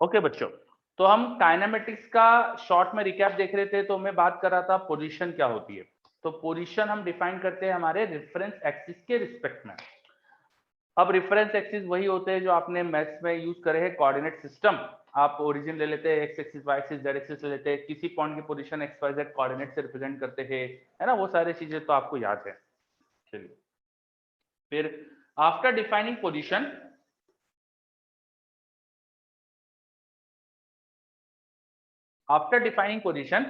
Okay बच्चों, तो हम काइनेमेटिक्स का शॉर्ट में रिकैप देख रहे थे। तो मैं बात कर रहा था पोजीशन क्या होती है। तो पोजीशन हम डिफाइन करते हैं हमारे रेफरेंस एक्सिस के रिस्पेक्ट में। अब रेफरेंस एक्सिस वही होते हैं जो आपने मैथ्स में यूज करे हैं, कोऑर्डिनेट सिस्टम। आप ओरिजिन ले लेते हैं, x axis y axis z axis ले लेते हैं, किसी पॉइंट की position x y z coordinate से रिप्रेजेंट करते हैं, है ना। वो सारी चीजें तो आपको याद है। चलिए, फिर after defining position, after defining position,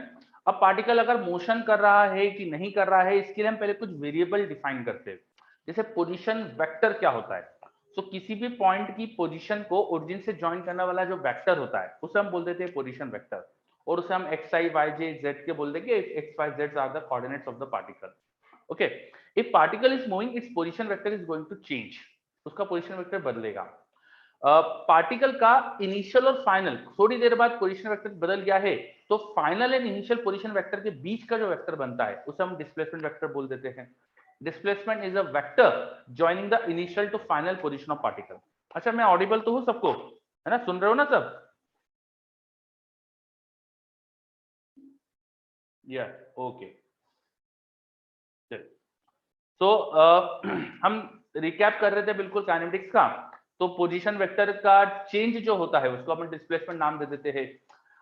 अब पार्टिकल अगर मोशन कर रहा है कि नहीं कर रहा है, इसके लिए हम पहले कुछ वेरिएबल डिफाइन करते हैं। जैसे पोजीशन वेक्टर क्या होता है। तो किसी भी पॉइंट की पोजीशन को ओरिजिन से ज्वाइन करने वाला जो वेक्टर होता है उसे हम बोल देते हैं पोजीशन वेक्टर। और उसे हम x i y j z के बोल देंगे। X y z are the coordinates of the particle. Okay, if particle is moving, its position vector is going to change. उसका पोजीशन वेक्टर बदलेगा। पार्टिकल का initial और फाइनल, थोड़ी देर बाद पोजीशन वेक्टर बदल गया है, तो final and initial position vector के बीच का जो वेक्टर बनता है उसे हम डिस्प्लेसमेंट वेक्टर बोल देते हैं। Displacement is a vector joining the initial to final position of particle. अच्छा, मैं ऑडिबल तो हूं सबको, है ना, सुन रहे हो ना सब? या, ओके। तो हम रिकैप कर रहे थे बिल्कुल काइनेटिक्स का। तो पोजीशन वेक्टर का चेंज जो होता है उसको अपन डिस्प्लेसमेंट नाम दे देते हैं।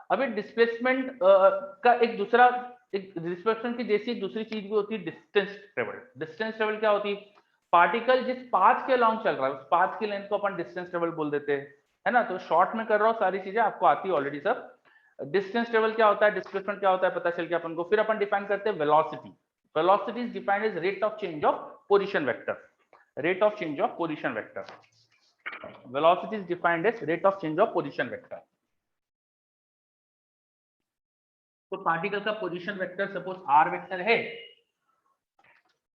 अभी डिस्प्लेसमेंट का एक दूसरा, एक डिस्प्लेसमेंट की जैसी दूसरी चीज भी होती है, डिस्टेंस ट्रेवल। डिस्टेंस ट्रेवल क्या होती है? पार्टिकल जिस पाथ के अलोंग चल रहा है उस पाथ की लेंथ को अपन डिस्टेंस ट्रेवल बोल देते हैं, है ना। तो शॉर्ट में कर रहा हूँ, सारी चीजें आपको आती है ऑलरेडी सब। डिस्टेंस ट्रेवल क्या होता है, डिस्प्लेसमेंट क्या होता है, पता चल गया अपन को। फिर अपन डिफाइन करते हैं velocity. Velocity is defined as rate of change of position vector. Rate of change of position vector. Velocity is defined as rate of change of position vector. तो पार्टिकल का position vector suppose r vector है।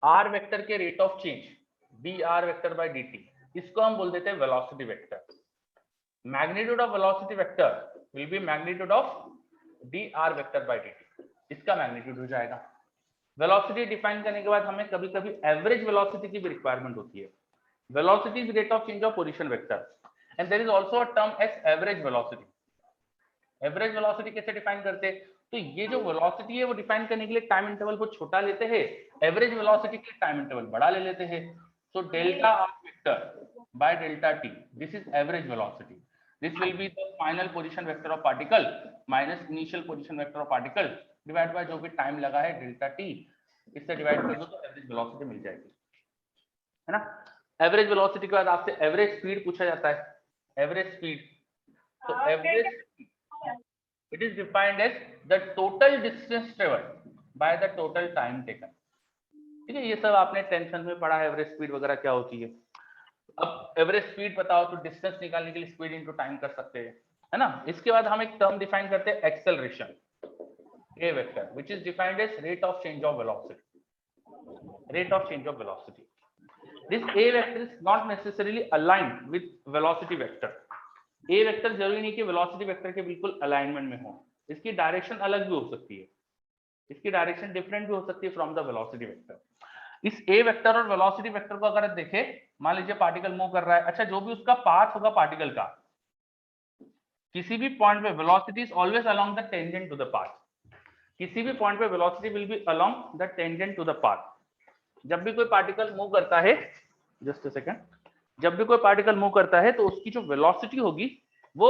R vector के rate of change d r vector by d t, इसको हम बोल देते हैं velocity vector. Magnitude of velocity vector will be magnitude of d r vector by d t, इसका magnitude हो जाएगा। वेलोसिटी डिफाइन करने के बाद हमें कभी कभी एवरेज वेलोसिटी की भी रिक्वायरमेंट होती है। Velocity is rate of change of position vector and there is also a term as average velocity. Average velocity कैसे डिफाइन करते हैं? तो ये जो वेलोसिटी है वो डिफाइन करने के लिए टाइम इंटरवल को छोटा लेते हैं, एवरेज वेलोसिटी के लिए टाइम इंटरवल बड़ा ले लेते हैं। So delta R vector by delta T, this is average velocity. This will be the final position vector of particle minus initial position vector of particle divide by जो भी time लगा है delta T. इससे divide कर दो तो average velocity मिल जाएगी, है ना। एवरेज वेलोसिटी के बाद आपसे एवरेज स्पीड पूछा जाता है। एवरेज स्पीड, तो average it is defined as the total distance traveled by the total time taken। ठीक है, ये सब आपने टेंशन में पढ़ा है, एवरेज स्पीड वगैरह क्या होती है। अब एवरेज स्पीड बताओ तो डिस्टेंस निकालने के लिए स्पीड इनटू टाइम कर सकते हैं, है ना। इसके बाद हम एक टर्म डिफाइन करते हैं acceleration, a vector which is defined as rate of change of velocity. Rate of change of velocity, this a vector is not necessarily aligned with velocity vector। a vector जरूरी नहीं कि velocity vector के बिल्कुल alignment में हो, इसकी direction अलग भी हो सकती है, इसकी डायरेक्शन डिफरेंट भी हो सकती है फ्रॉम द वेलोसिटी वेक्टर। इस a वेक्टर और वेलोसिटी वेक्टर को अगर देखें, मान लीजिए पार्टिकल मूव कर रहा है, अच्छा जो भी उसका पाथ होगा पार्टिकल का, किसी भी पॉइंट पे velocity is always along the tangent to the path. किसी भी पॉइंट पे velocity will be along the tangent to the path. जब भी कोई पार्टिकल मूव करता है, जस्ट अ सेकंड, जब भी कोई पार्टिकल मूव करता है तो उसकी जो वेलोसिटी होगी वो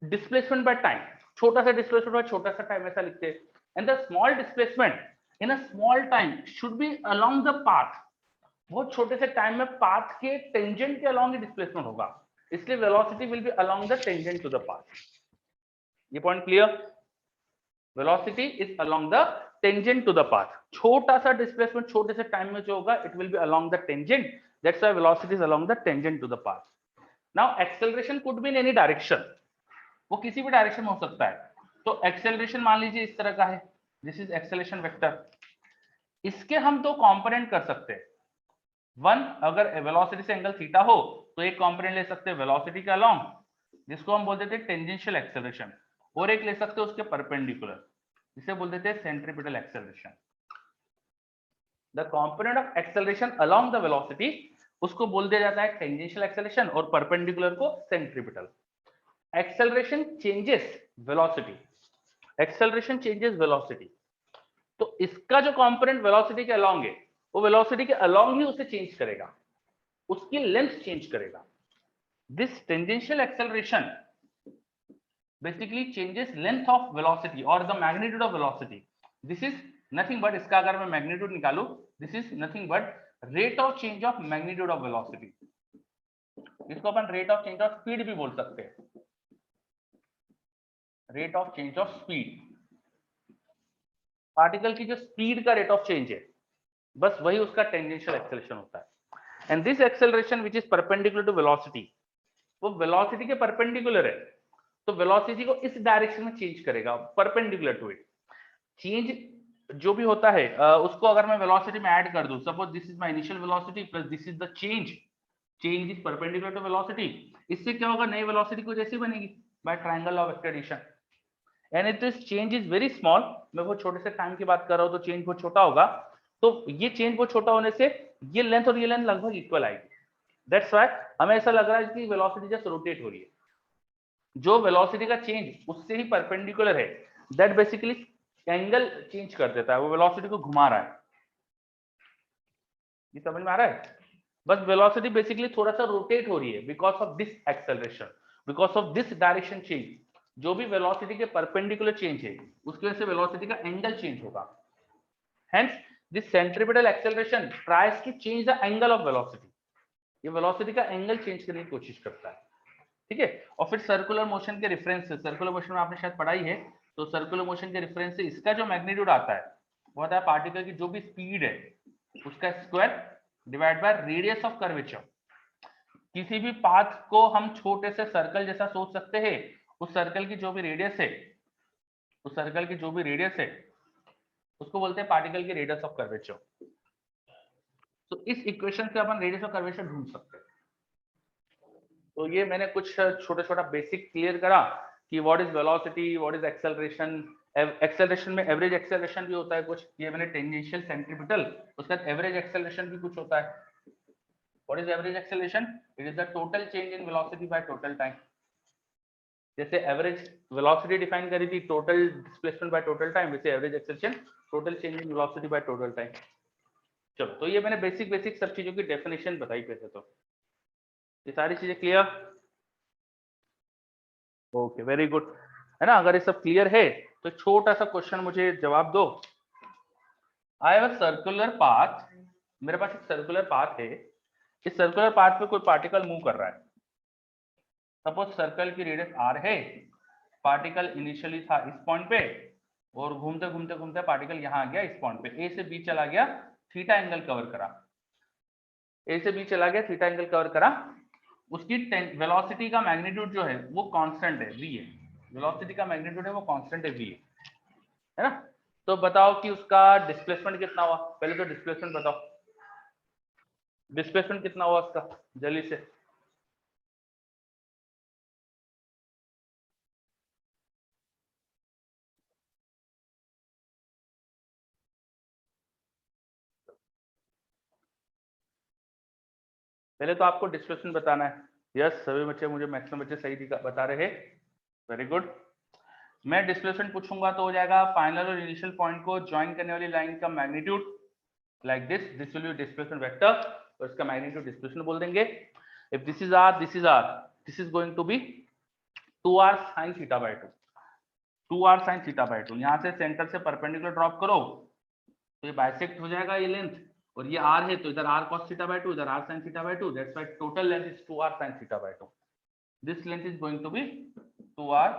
डिस्प्लेसमेंट बाय टाइम, छोटा सा डिस्प्लेसमेंट बाय छोटा सा टाइम, ऐसा लिखते हैं। And the small displacement in a small time should be along the path. बहुत छोटे से टाइम में पाथ के टेंजेंट के अलोंग ही डिस्प्लेसमेंट होगा, इसलिए velocity will be along the tangent to the path. ये point clear? Velocity is along the tangent to the path. छोटा सा डिस्प्लेसमेंट छोटे से टाइम में जो होगा it will be along the tangent, that's why velocity is along the tangent to the path. Now acceleration could be in any direction, वो किसी भी डायरेक्शन में हो सकता है। तो एक्सेलरेशन मान लीजिए इस तरह का है, दिस इज एक्सेलरेशन वेक्टर। इसके हम दो कंपोनेंट कर सकते हैं। वन, अगर वेलोसिटी से एंगल थीटा हो तो एक कंपोनेंट ले सकते हैं वेलोसिटी के अलोंग, जिसको हम बोल देते हैं टेंजेंशियल एक्सेलरेशन, और एक ले सकते हैं उसके परपेंडिकुलर, जिसे बोल देते हैं centripetal acceleration. The component of acceleration along the velocity उसको बोल दिया जाता है टेंजेंशियल एक्सेलरेशन, और परपेंडिकुलर को centripetal. Acceleration changes velocity, acceleration changes velocity. तो इसका जो कंपोनेंट वेलोसिटी के अलोंग है, वो वेलोसिटी के अलोंग ही उसे चेंज करेगा, उसकी लेंथ चेंज करेगा। This tangential acceleration basically changes length of velocity or the magnitude of velocity. This is nothing but, इसका अगर मैं magnitude निकालूं, this is nothing but rate of change of magnitude of velocity. इसको अपन rate of change of speed भी बोल सकते हैं, rate of change of speed, particle की जो स्पीड का रेट ऑफ चेंज है, बस वही उसका टेंजेंशियल एक्सेलरेशन होता है। And this acceleration which is perpendicular to velocity, वो वेलोसिटी के परपेंडिकुलर है, तो वेलोसिटी को इस डायरेक्शन में चेंज करेगा, परपेंडिकुलर टू इट। चेंज जो भी होता है उसको अगर मैं वेलोसिटी में ऐड कर दूं, suppose this is my initial velocity plus this is the change, change is perpendicular to velocity, इससे क्या होगा, नई वेलोसिटी कुछ ऐसी बनेगी by triangle of vector addition. And if this change is very small, मैं वो छोटे से टाइम की बात कर रहा हूं, तो चेंज बहुत छोटा होगा, तो ये चेंज बहुत छोटा होने से ये लेंथ और ये लेंथ लगभग इक्वल आएगी। दैट्स व्हाई हमें ऐसा लग रहा है कि वेलोसिटी जस्ट रोटेट हो रही है। जो वेलोसिटी का चेंज उससे ही परपेंडिकुलर है, दैट बेसिकली एंगल चेंज कर देता है, वो वेलोसिटी को घुमा रहा है। ये समझ में आ रहा है? बस वेलोसिटी बेसिकली थोड़ा सा रोटेट हो रही है because of this acceleration, because of this direction change. जो भी वेलोसिटी के परपेंडिकुलर चेंज है, उसकी वजह से वेलोसिटी का एंगल चेंज होगा। Hence this centripetal acceleration tries to change the angle of velocity, ये वेलोसिटी का एंगल चेंज करने की कोशिश करता है, ठीक है। और फिर सर्कुलर मोशन के रेफरेंस से, सर्कुलर मोशन में आपने शायद पढ़ाई है, तो सर्कुलर मोशन के रेफरेंस से इसका जो मैग्नीट्यूड आता है वो आता है पार्टिकल की जो भी स्पीड है उसका square divide by radius of curvature. किसी भी पाथ को हम छोटे से सर्कल जैसा सोच सकते हैं, उस सर्कल की जो भी रेडियस है, उस सर्कल की जो भी रेडियस है उसको बोलते हैं पार्टिकल की रेडियस ऑफ कर्वेचर। तो इस इक्वेशन से अपन रेडियस ऑफ कर्वेचर ढूंढ सकते हैं। तो ये मैंने कुछ छोटा छोटा बेसिक क्लियर करा कि what is velocity, what is acceleration. एक्सेलरेशन में एवरेज एक्सेलरेशन भी होता है कुछ, ये मैंने टेंजेंशियल सेंट्रीपिटल, उसका एवरेज एक्सेलरेशन भी कुछ होता है। What is average acceleration? It is the total change in velocity by total time. जैसे एवरेज वेलोसिटी डिफाइन करी थी total displacement by total time, वैसे average acceleration total change in velocity by total time. चलो, तो ये मैंने basic basic सब चीजों की डेफिनेशन बताई पहले, तो ये सारी चीजें क्लियर? ओके, वेरी गुड, है ना। अगर ये सब क्लियर है तो छोटा सा क्वेश्चन मुझे जवाब दो। I have a circular path, मेरे पास एक सर्कुलर पाथ है, इस सर्कुलर पाथ पे कोई पार्टिकल मूव कर रहा है। सपोज सर्कल की रेडियस r है, पार्टिकल इनिशियली था इस पॉइंट पे और घूमते घूमते घूमते पार्टिकल यहाँ आ गया इस पॉइंट पे, ए से बी चला गया, थीटा एंगल कवर करा, ए से बी चला गया, थीटा एंगल कवर करा। उसकी वेलोसिटी का मैग्नीट्यूड जो है वो कांस्टेंट है, v है। वेलोसिटी का मैग्नीट्यूड है वो कांस्टेंट है, v है ना। तो बताओ कि उसका डिस्प्लेसमेंट कितना हुआ, पहले तो डिस्प्लेसमेंट बताओ, डिस्प्लेसमेंट कितना हुआ उसका जल्दी से। पहले तो आपको डिस्प्लेसमेंट बताना है। यस, सभी बच्चे, मुझे मैक्सिमम बच्चे सही बता रहे हैं, वेरी गुड। मैं डिस्प्लेसमेंट पूछूंगा तो हो जाएगा फाइनल और इनिशियल पॉइंट को ज्वाइन करने वाली लाइन का magnitude, like this will be displacement vector, और इसका मैग्नीट्यूड डिस्प्लेसमेंट बोल देंगे। If this is r, this is r, this is going to be 2r sin theta by 2, 2r sin theta by 2। यहाँ से centre से perpendicular drop करो तो ये बाइसेक्ट हो जाएगा ये लेंथ, और ये r है तो इधर r cos थीटा बाय 2, इधर r sin theta by 2, that's why total length is 2r sin theta by 2। This length is going to be 2r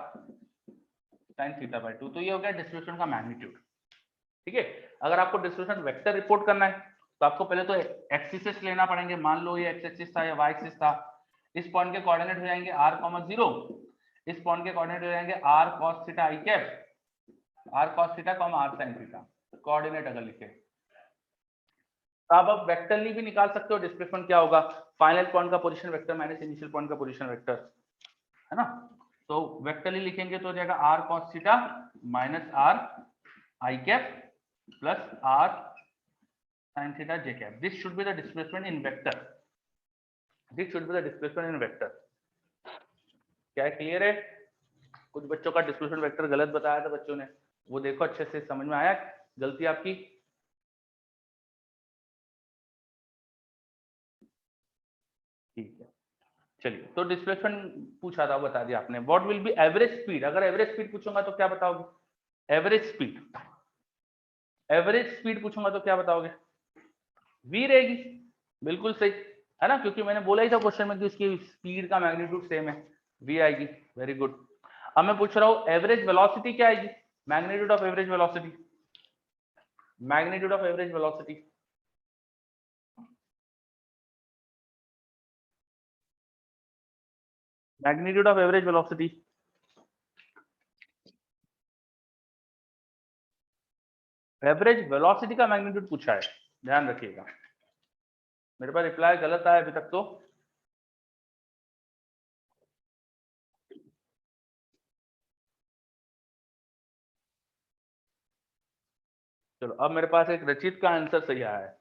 sin theta by 2। तो ये हो गया डिस्प्लेसमेंट का मैग्नीट्यूड, ठीक है। अगर आपको डिस्प्लेसमेंट वेक्टर रिपोर्ट करना है तो आपको पहले तो एक्सिस लेना पड़ेंगे। मान लो ये एक्स एक्सिस था या वाई एक्सिस था, इस पॉइंट के कोऑर्डिनेट हो जाएंगे r, 0, इस पॉइंट के कोऑर्डिनेट हो जाएंगे r cos theta i cap, r cos theta, r sin theta, coordinate अगर लिखे। अब आप वेक्टरली भी निकाल सकते हो डिस्प्लेसमेंट क्या होगा, फाइनल पॉइंट का position vector minus initial point का पोजीशन वेक्टर, है ना। तो वेक्टरली लिखेंगे तो हो जाएगा r cos theta minus r i cap plus r sin theta j cap. This should be the displacement in vector. This should be the displacement in vector. क्या clear है? कुछ बच्चों का डिस्प्लेसमेंट वेक्टर गलत बताया था बच्चों ने, वो देखो अच्छे से, समझ में आया गलती आपकी? ठीक है, चलिए। तो डिस्प्लेसमेंट पूछा था, बता दिया आपने। What will B average speed? अगर एवरेज स्पीड पूछूंगा तो क्या बताओगे? एवरेज स्पीड, एवरेज स्पीड पूछूंगा तो क्या बताओगे? वी रहेगी, बिल्कुल सही है ना, क्योंकि मैंने बोला ही था क्वेश्चन में कि उसकी स्पीड का मैग्नीट्यूड सेम है, वी आएगी। Very good. अब मैं पूछ रहा हूं एवरेज वेलोसिटी क्या आएगी? Magnitude of average velocity, magnitude of average velocity. Magnitude of average velocity, average velocity का मैग्नीट्यूड पूछा है, ध्यान रखिएगा। मेरे पास रिप्लाई गलत आया अभी तक तो। चलो, अब मेरे पास एक रचित का आंसर सही आया है।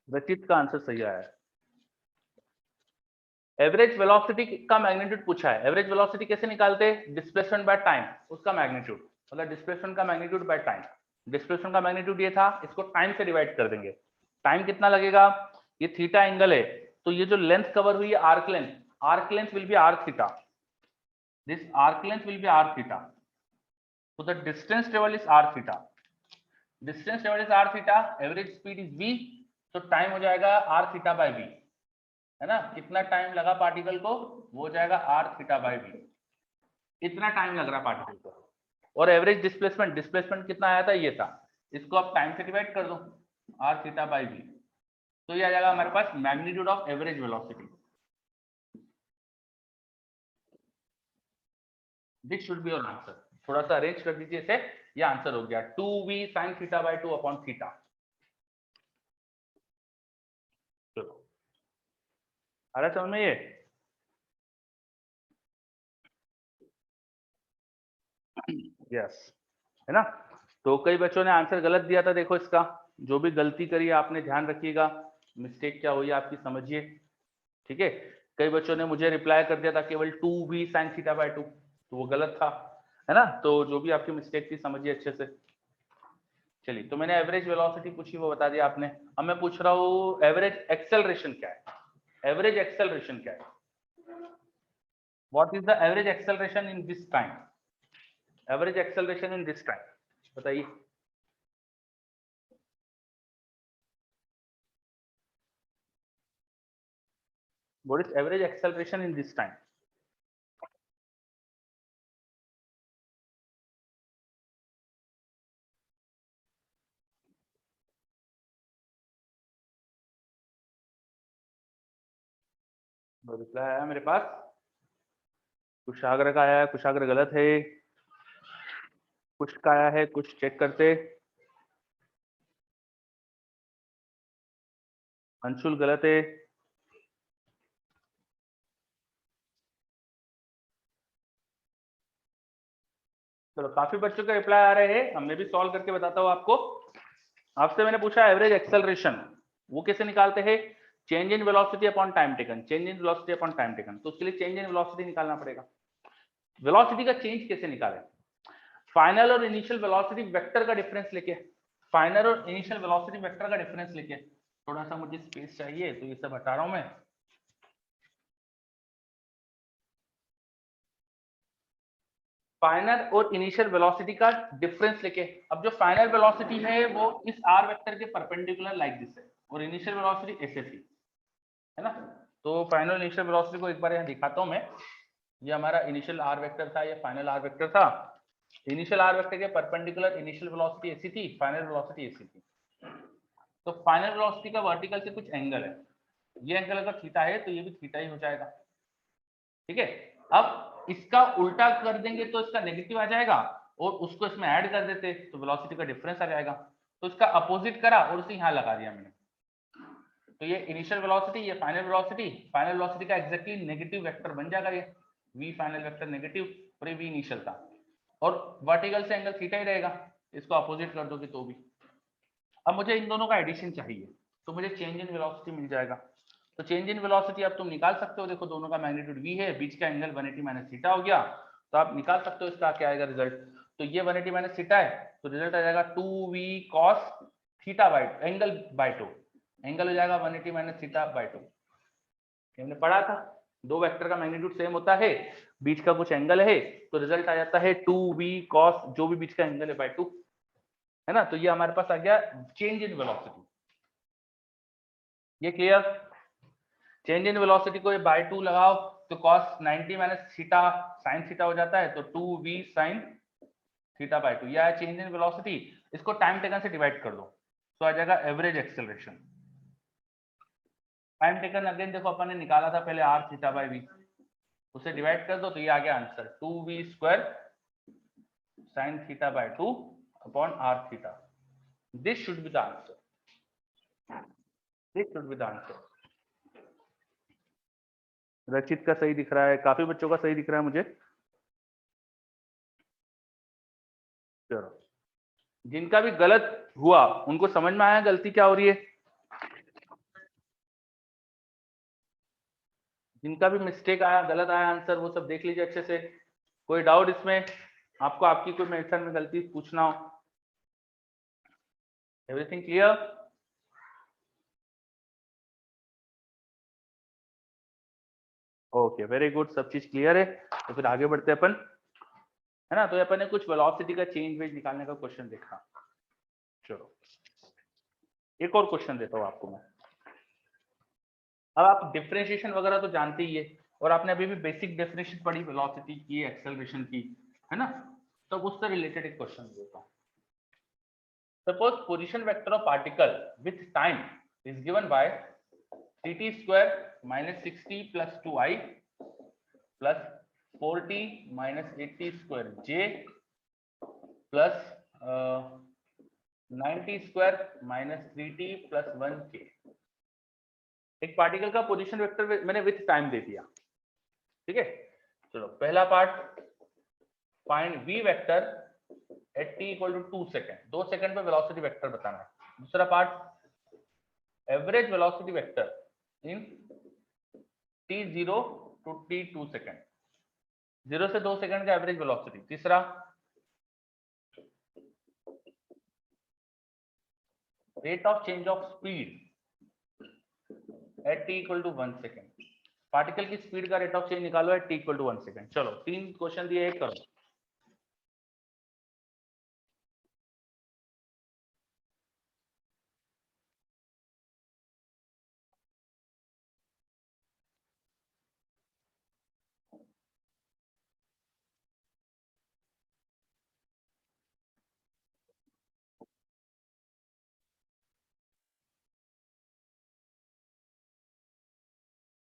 रचित का आंसर सही आया है। एवरेज वेलोसिटी का मैग्नीट्यूड पूछा है। एवरेज वेलोसिटी कैसे निकालते हैं? डिस्प्लेसमेंट बाय टाइम, उसका मैग्नीट्यूड, मतलब डिस्प्लेसमेंट का मैग्नीट्यूड बाय टाइम। डिस्प्लेसमेंट का मैग्नीट्यूड ये था, इसको टाइम से डिवाइड कर देंगे। टाइम कितना लगेगा? ये थीटा एंगल है, तो ये जो लेंथ कवर हुई है arc length, arc length will be r theta, this arc length will be r theta, so the distance traveled is r theta, distance traveled is r theta, average speed is v, तो time हो जाएगा r theta by v, है ना? कितना time लगा particle को, वो हो जाएगा r theta by v, इतना टाइम लग रहा पार्टिकल को। और एवरेज डिस्प्लेसमेंट, डिस्प्लेसमेंट कितना आया था? ये था, इसको आप टाइम से डिवाइड कर दो, r theta by v, तो ये आ जाएगा हमारे पास magnitude of average velocity. This should be your answer. थोड़ा सा अरेंज कर दीजिए इसे, ये आंसर हो गया 2v sin theta by 2 upon theta. चलो, आ रहा समझ में ये? यस, है ना? तो कई बच्चों ने आंसर गलत दिया था, देखो इसका, जो भी गलती करी आपने ध्यान रखिएगा, मिस्टेक क्या हुई आपकी समझिए, ठीक है? कई बच्चों ने मुझे रिप्लाई कर दिया था केवल 2v sin थीटा बाय 2, तो वो गलत था, है ना? तो जो भी आपकी मिस्टेक थी समझिए अच्छे से। चलिए, तो मैंने एवरेज वेलोसिटी पूछी, वो बता दिया आपने। अब मैं पूछ रहा हूँ एवरेज एक्सेलरेशन क्या है? एवरेज एक्सेलरेशन क्या है? What is the average acceleration in this time? Average acceleration in this time बताइए। What is average acceleration in this time? Reply आया मेरे पास, कुशाग्र का आया है, कुशाग्र गलत है, कुछ का आया है, कुछ चेक करते। अंशुल गलत है, चलो काफी बच्चों के रिप्लाई आ रहे हैं, मैं भी सॉल्व करके बताता हूँ आपको। आपसे मैंने पूछा एवरेज एक्सेलरेशन, वो कैसे निकालते हैं? Change in velocity upon time taken, change in velocity upon time taken, तो उसके लिए चेंज इन वेलोसिटी निकालना पड़ेगा। वेलोसिटी का चेंज कैसे निकालें? फाइनल और इनिशियल वेलोसिटी वेक्टर का डिफरेंस लेके, फाइनल और इनिशियल वेलोसिटी वेक्टर का डिफरेंस लेके, थोड़ा सा मुझे स्पेस चाहिए तो ये सब हटा रहा हूं मैं। फाइनल और इनिशियल वेलोसिटी का डिफरेंस लेके, अब जो फाइनल वेलोसिटी है वो इस आर वेक्टर के परपेंडिकुलर लाइक दिस है, और इनिशियल वेलोसिटी ऐसे थी, है ना? तो फाइनल इनिशियल वेलोसिटी को एक बार यहाँ दिखाता हूँ मैं। ये हमारा इनिशियल आर वेक्टर था, ये फाइनल आर वेक्टर था। इनिशियल आर वेक्टर के परपेंडिकुलर इनिशियल वेलोसिटी ऐसी थी, फाइनल वेलोसिटी ऐसी थी। तो फाइनल वेलोसिटी का वर्टिकल से कुछ एंगल है, ये एंगल अगर थीटा है तो ये भी थीटा ही हो जाएगा, ठीक है? अब इसका उल्टा कर देंगे तो इसका नेगेटिव आ जाएगा, और उसको इसमें ऐड कर देते तो वेलोसिटी का डिफरेंस आ जाएगा। तो इसका अपोजिट करा और उसे यहाँ लगा दिया मैंने, तो ये इनिशियल वेलोसिटी, ये फाइनल वेलोसिटी, फाइनल वेलोसिटी का एग्जैक्टली नेगेटिव वेक्टर बन जाएगा ये, v फाइनल वेक्टर नेगेटिव और ये v इनिशियल था, और वर्टिकल से एंगल थीटा ही रहेगा, इसको अपोजिट कर दोगे तो भी। अब मुझे इन दोनों का एडिशन चाहिए, तो मुझे चेंज इन वेलोसिटी मिल जाएगा, तो चेंज इन वेलोसिटी अब तुम निकाल सकते हो, देखो दोनों का मैग्नीट्यूड v है, बीच का एंगल 180 माइनस थीटा हो गया, तो आप निकाल सकते हो इसका क्या आएगा रिजल्ट। तो ये 180 माइनस थीटा है, तो रिजल्ट आ जाएगा 2v cos theta by angle by 2, angle हो जाएगा 180 माइनस थीटा बाय 2। हमने पढ़ा था दो वेक्टर का मैग्नीट्यूड सेम होता है, बीच का कुछ एंगल है, तो रिजल्ट आ जाता है 2v cos जो भी बीच का एंगल है बाय 2, है ना। तो ये हमारे पास आ गया चेंज इन वेलोसिटी। ये क्लियर। चेंज इन वेलोसिटी को बाय 2 लगाओ तो cos 90 minus theta sin theta हो जाता है, तो 2v sin थीटा बाय 2, यह है चेंज इन वेलोसिटी। इसको टाइम टेकन से डिवाइड कर दो तो आ जाएगा average acceleration. Time taken again देखो अपन ने निकाला था पहले r थीटा बाय v, उसे डिवाइड कर दो तो ये आ गया answer 2v square sin theta by 2 upon r theta. This should be the answer, this should be the answer. रचित का सही दिख रहा है, काफी बच्चों का सही दिख रहा है मुझे। चलो, जिनका भी गलत हुआ उनको समझ में आया गलती क्या हो रही है, जिनका भी मिस्टेक आया, गलत आया आंसर, वो सब देख लीजिए अच्छे से। कोई डाउट इसमें, आपको आपकी कोई मेथड में गलती पूछना हो। Everything clear. Okay very good, सब चीज क्लियर है। तो फिर आगे बढ़ते हैं अपन, है ना। तो अपन ने कुछ वेलोसिटी का चेंज वेज निकालने का क्वेश्चन देखा। चलो एक और क्वेश्चन देता हूँ आपको मैं। अब आप डिफरेंशिएशन वगैरह तो जानते ही है, और आपने अभी भी बेसिक डेफिनेशन पढ़ी वेलोसिटी की, एक्सेलरेशन की, है ना। तो उससे रिलेटेड एक क्वेश्चन देता हूँ। Suppose position vector of particle with time is given by 3t square minus 60 plus 2i plus 4t minus 80 square j plus 90 square minus 3t plus 1k। एक पार्टिकल का पोजीशन वेक्टर मैंने with time दे दिया, ठीक है। चलो पहला part, find v vector at t equal to 2 second, 2 second पे वेलोसिटी वेक्टर बताना है। दूसरा part, average velocity vector in t0 to t2 second, 0 से 2 सेकेंड का एवरेज वेलोसिटी। तीसरा, rate of change of speed at t equal to 1 second, particle की speed का rate of change निकालो at t equal to 1 second. चलो 3 question दिए, एक करो।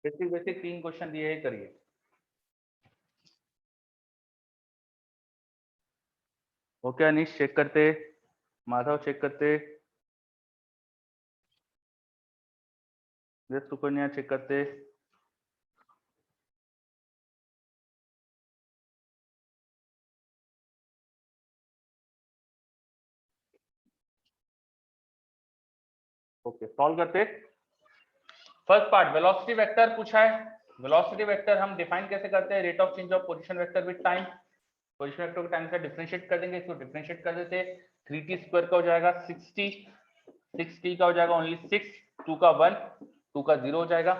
बेसिक बेसिक 3 क्वेश्चन दिए है, करिए। ओके अनीश चेक करते, माधव चेक करते, सुकन्या चेक करते। ओके सॉल्व करते। फर्स्ट पार्ट वेलोसिटी वेक्टर पूछा है। वेलोसिटी वेक्टर हम डिफाइन कैसे करते हैं, rate of change of position vector with time. Position vector को टाइम से डिफरेंशिएट कर देंगे, इसको डिफरेंशिएट कर देते, 3t स्क्वायर का हो जाएगा 60, 6t का हो जाएगा ओनली 6, 2 का 1, 2 का 0 हो जाएगा,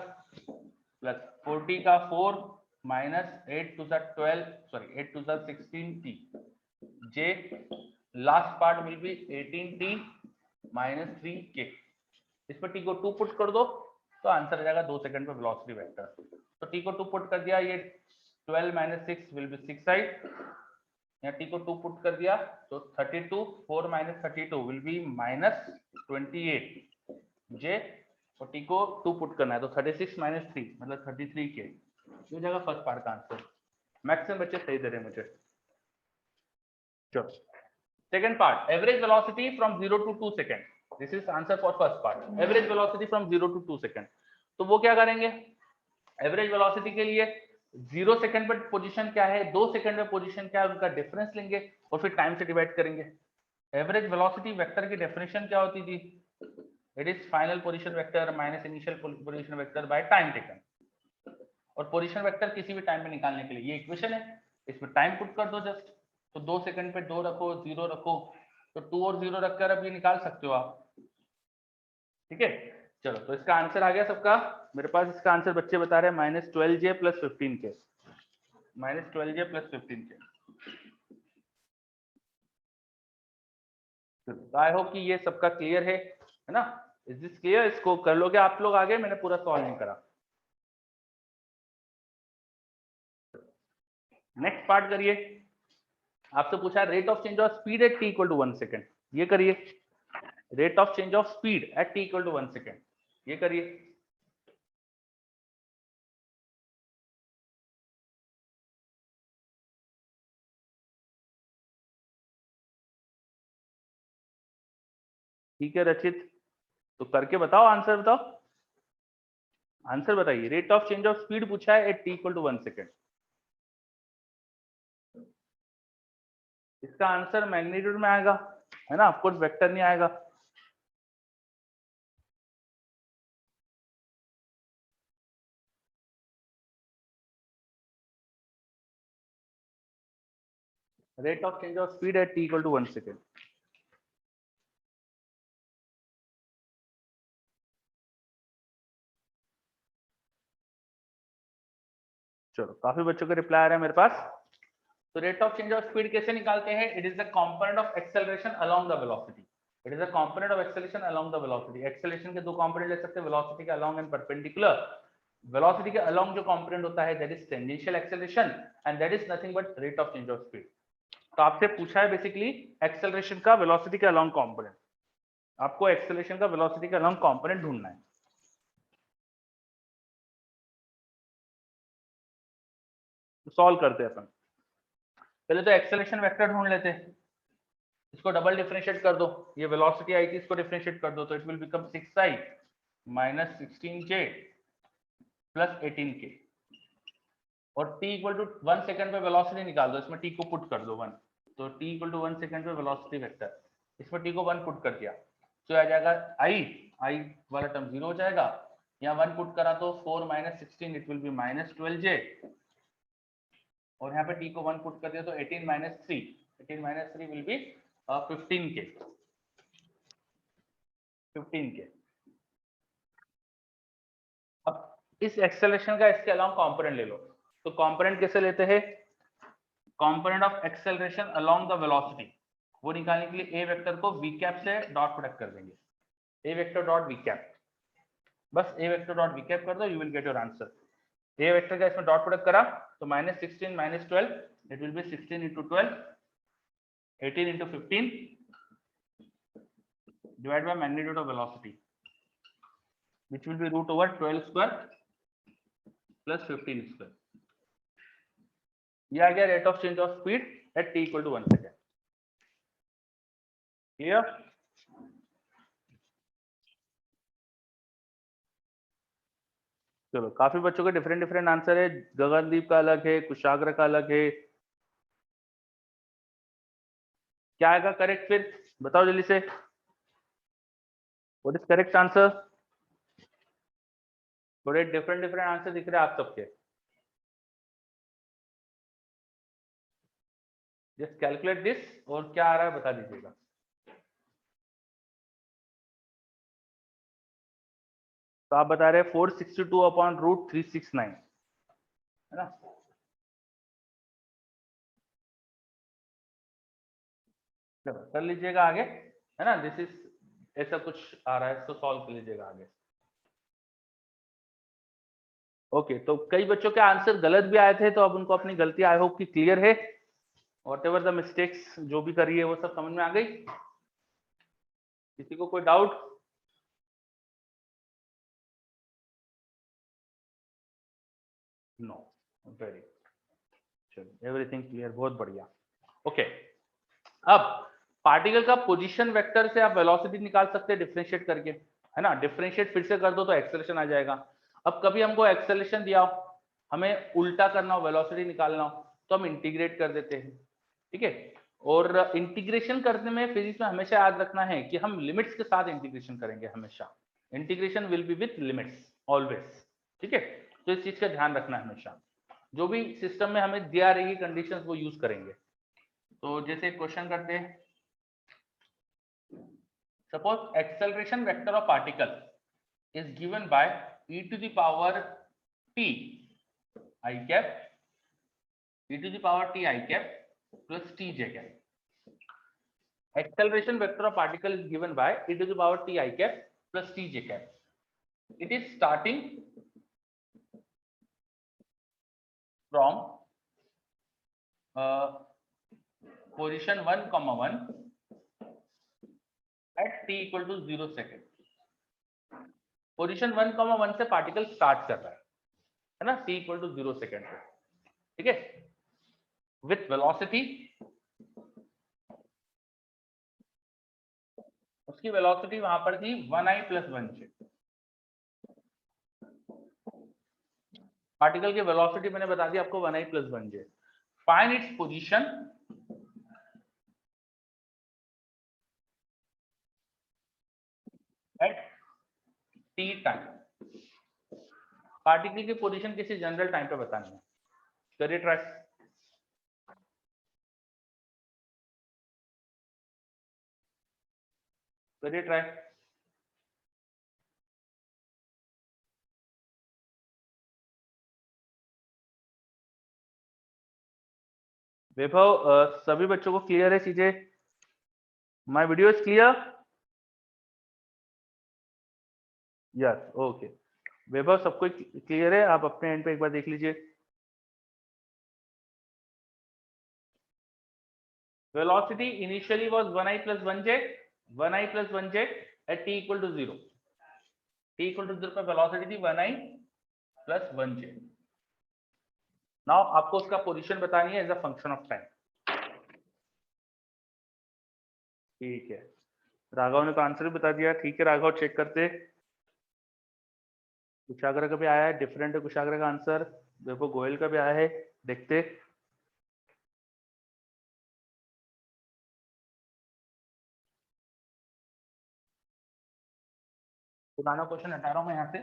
प्लस 4t का 4 minus 8 to the 12, sorry 8 to the 16t, j last part will be 18t minus 3k। इस पर t को 2 पुट कर दो तो आंसर आ जाएगा 2 सेकंड पे वेलोसिटी वेक्टर। तो t को 2 पुट कर दिया, ये 12 माइनस 6 विल बी 6 आई, यहाँ t को 2 पुट कर दिया तो 32, 4 minus 32 will be minus 28 j, और t को 2 पुट करना है तो 36 माइनस 3 मतलब 33 के। ये जगह फर्स्ट पार्ट का आंसर। मैक्सिमम बच्चे सही दे रहे हैं मुझे। चलो second part, average velocity from 0 to 2 second. This is answer for first part, average velocity from 0 to 2 second. तो वो क्या करेंगे, एवरेज वेलोसिटी के लिए 0 सेकंड पर पोजीशन क्या है, 2 सेकंड में पोजीशन क्या है, उनका डिफरेंस लेंगे और फिर टाइम से डिवाइड करेंगे। एवरेज वेलोसिटी वेक्टर की डेफिनेशन क्या होती थी, it is final position vector minus initial position vector by time taken. और पोजीशन वेक्टर किसी भी टाइम पे निकालने के लिए ये इक्वेशन है, इसमें टाइम पुट कर दो जस्ट, तो 2 सेकंड पे 2 रखो, 0 रखो, तो 2 और 0 रखकर अब ये निकाल सकते हो आप। ठीक है, चलो तो इसका आंसर आ गया सबका। मेरे पास इसका आंसर बच्चे बता रहे हैं -12j + 15k, -12j + 15k। तो आई होप कि ये सबका क्लियर है ना? Is this clear? इसको कर लोगे आप लोग आगे, मैंने पूरा सॉल्व नहीं करा। नेक्स्ट पार्ट करिए। आपसे पूछा rate of change of speed at t = 1 second, ये करिए। Rate of change of speed at t = 1 second, ये करिए। ठीक है रचित, तो करके बताओ, आंसर बताओ, आंसर बताइए। Rate of change of speed पूछा है एट t = 1 सेकेंड। इसका आंसर मैग्नीट्यूड में आएगा, है ना? ऑफकोर्स वेक्टर नहीं आएगा। Rate of change of speed at t = 1 second. चलो काफी बच्चों के रिप्लाई आ रहे हैं मेरे पास। तो rate of change of speed कैसे निकालते हैं? It is the component of acceleration along the velocity. It is the component of acceleration along the velocity. Acceleration के दो कंपोनेंट ले सकते हैं, वेलोसिटी के अलोंग एंड परपेंडिकुलर। वेलोसिटी के अलोंग जो कंपोनेंट होता है that is tangential acceleration and that is nothing but rate of change of speed. तो आपसे पूछा है बेसिकली एक्सेलरेशन का वेलोसिटी के अलोंग कंपोनेंट, आपको एक्सेलरेशन का वेलोसिटी के अलोंग कंपोनेंट ढूंढना है। तो सॉल्व करते हैं अपन। पहले तो एक्सेलरेशन वेक्टर ढूंढ लेते हैं, इसको डबल डिफरेंशिएट कर दो। ये वेलोसिटी आई थी, इसको डिफरेंशिएट कर दो तो it will become 6i - 16j + 18k। और t = 1 सेकंड पे वेलोसिटी निकाल दो, इसमें t को पुट कर दो 1, तो t = 1 सेकंड पे वेलोसिटी वेक्टर, इसमें t को 1 पुट कर दिया तो आ जाएगा i वाला टर्म 0 हो जाएगा। यहाँ 1 पुट करा तो 4 - 16 इट विल बी -12j, और यहाँ पे t को 1 पुट कर दिया तो 18 - 3, 18 - 3 विल बी 15k। अब इस एक्सेलरेशन का इसके अलावा कंपोनेंट ले लो। तो कंपोनेंट कैसे लेते हैं? Component of acceleration along the velocity, वो निकालने के लिए ए वेक्टर को वी कैप से डॉट प्रोडक्ट कर देंगे। ए वेक्टर डॉट वी कैप, बस ए वेक्टर डॉट वी कैप कर दो, you will get your answer. A vector का इसमें डॉट प्रोडक्ट करा तो -16 - 12 it will B 16 × 12, 18 × 15 divided by magnitude of velocity, which will be √12² + 15²। ये आ गया rate of change of speed at t = 1 second. Clear? चलो काफी बच्चों के डिफरेंट आंसर है। गगनदीप का अलग है, कुशाग्र का अलग है। क्या आएगा करेक्ट फिर बताओ जल्दी से, व्हाट इज करेक्ट आंसर? थोड़े डिफरेंट आंसर दिख रहे हैं आप सबके। जस्ट कैलकुलेट दिस, और क्या आ रहा है बता दीजिएगा। तो आप बता रहे हैं 462/√369, है ना? चलो कर लीजिएगा आगे, है ना? दिस इज ऐसा कुछ आ रहा है, इसको सॉल्व कर लीजिएगा आगे। ओके, तो कई बच्चों के आंसर गलत भी आए थे, तो अब उनको अपनी गलती आई होप कि क्लियर है। व्हाटएवर द मिस्टेक्स जो भी करी है वो सब समझ में आ गई। किसी को कोई डाउट? नो, वेरी चलो एवरीथिंग क्लियर, बहुत बढ़िया। ओके, अब पार्टिकल का पोजीशन वेक्टर से आप वेलोसिटी निकाल सकते हैं डिफरेंशिएट करके, है ना? डिफरेंशिएट फिर से कर दो तो एक्सेलरेशन आ जाएगा। अब कभी हमको एक्सेलरेशन दिया हो, हमें उल्टा करना हो, वेलोसिटी निकालना हो, तो हम इंटीग्रेट कर देते हैं। ठीक है, और इंटीग्रेशन करने में फिजिक्स में हमेशा याद रखना है कि हम लिमिट्स के साथ इंटीग्रेशन करेंगे हमेशा। Integration will be with limits always, ठीक है। तो इस चीज का ध्यान रखना हमेशा, जो भी सिस्टम में हमें दिया रहेगी कंडीशंस वो यूज करेंगे। तो जैसे क्वेश्चन करते हैं, suppose acceleration vector of particle is given bye e to the power t I cap e to the power t I cap plus t j cap. Acceleration vector of particle is given by e to the power t I cap plus t j cap. It is starting from position 1,1 at t equal to 0 second. Position 1,1 से particle start कर रहा है ना, t equal to 0 second पे, ठीक है, with velocity, उसकी velocity वहां पर थी 1i + 1j। पार्टिकल की वेलोसिटी मैंने बता दी आपको 1i + 1j। Find its position at t time. Particle की पोजीशन किसी जनरल टाइम पे बतानी है, करिए ट्राई। करिए ट्राई। वैभव, सभी बच्चों को क्लियर है चीजें? My video is clear? Yes, okay. Vaibhav, सबको क्लियर है? आप अपने एंड पे एक बार देख लीजिए। Velocity initially was 1i + 1j, 1i + 1j at t equal to 0. t equal to 0 पर velocity थी 1i + 1j। नाउ आपको उसका पोजीशन बतानी है as a function of time. ठीक है, राघव ने तो आंसर भी बता दिया। ठीक है राघव, चेक करते। कुशाग्र का भी आया है, डिफरेंट है कुशाग्र का आंसर। देखो गोयल का भी आया है, देखते। पुराना क्वेश्चन हटा रहा हूं मैं यहाँ से।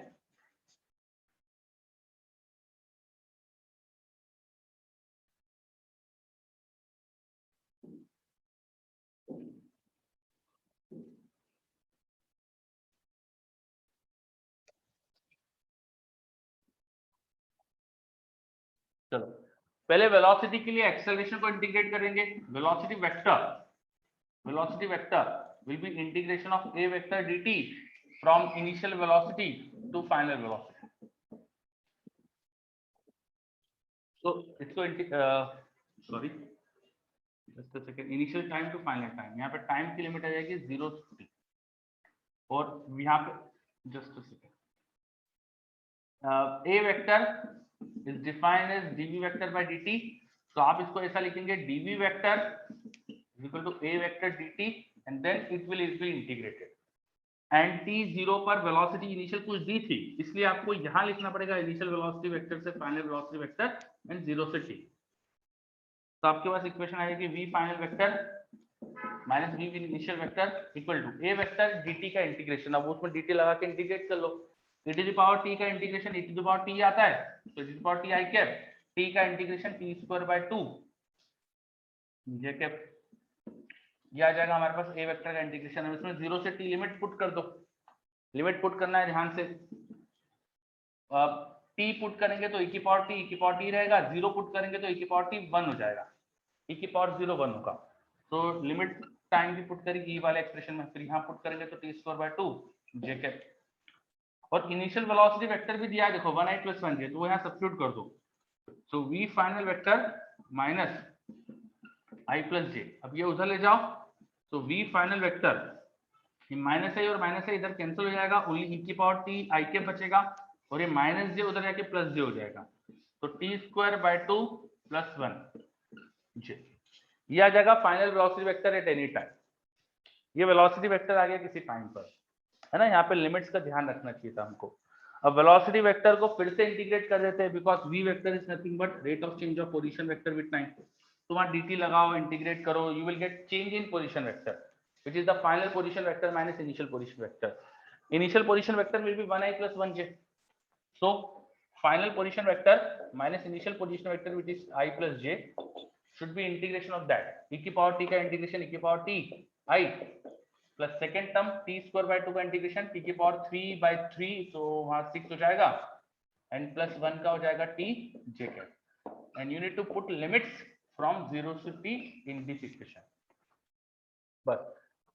चलो, पहले वेलोसिटी के लिए एक्सेलरेशन को इंटीग्रेट करेंगे। Velocity vector will be integration of a vector dt from initial velocity to final velocity. So इसको sorry just a second, initial time to final time, यहाँ पे टाइम की लिमिट आ जाएगी 0 to t, और यहाँ पे just a second, a vector is defined as dv vector by dt। तो आप इसको ऐसा लिखेंगे, dv vector is equal to a vector dt and then it will be integrated। And t 0 पर वेलोसिटी इनिशियल कुछ दी थी, इसलिए आपको यहां लिखना पड़ेगा इनिशियल वेलोसिटी वेक्टर से फाइनल वेलोसिटी वेक्टर एंड 0 से t। तो आपके पास इक्वेशन आएगी v final vector minus v initial vector equal to a vector dt का इंटीग्रेशन। अब उसमें dt लगा के इंटीग्रेट कर लो। e to the power t का integration e to the power t आता है, तो e to the power t i cap, t का इंटीग्रेशन t²/2 j कैप। ये आ जाएगा हमारे पास a वेक्टर का इंटीग्रेशन। अब इसमें 0 से t लिमिट पुट कर दो। लिमिट पुट करना है ध्यान से। t पुट करेंगे तो e की पावर t रहेगा, 0 पुट करेंगे तो e की पावर t 1 हो जाएगा, e की पावर 0 1 होगा। तो लिमिट टाइम भी पुट करेगी e वाले एक्सप्रेशन में, फिर यहाँ पुट करेंगे तो t²/2 j कैप। और इनिशियल वेलोसिटी वेक्टर भी दिया है, देखो 1i + 1j, तो वो यहाँ सब्स्टिट्यूट कर दो। सो v final vector minus i + j, अब ये उधर ले जाओ, तो v फाइनल वेक्टर माइनस है और माइनस है इधर कैंसिल हो जाएगा, ओनली e की पावर t i के बचेगा, और ये माइनस j उधर जाके प्लस j हो जाएगा, तो t²/2 + 1 j। ये आ जाएगा final velocity vector at any time. ये वेलोसिटी वेक्टर आ गया किसी टाइम पर, है ना। यहाँ पे लिमिट्स का ध्यान रखना चाहिए था हमको। अब वेलोसिटी वेक्टर को फिर से इंटीग्रेट कर देते हैं, because v vector is nothing but rate of change of position vector with time. तो वहां dt लगाओ, इंटीग्रेट करो, you will get change in position vector which is the final position vector minus initial position vector. Initial position vector will be 1i plus 1j. So final position vector minus initial position vector which is I plus j should be integration of that. E की power t का integration e की power t I plus second term t square by 2 का integration t की power 3 by 3, so वहां 6 हो जाएगा and plus 1 का हो जाएगा t j का, and you need to put limits from 0 to t in this equation. बस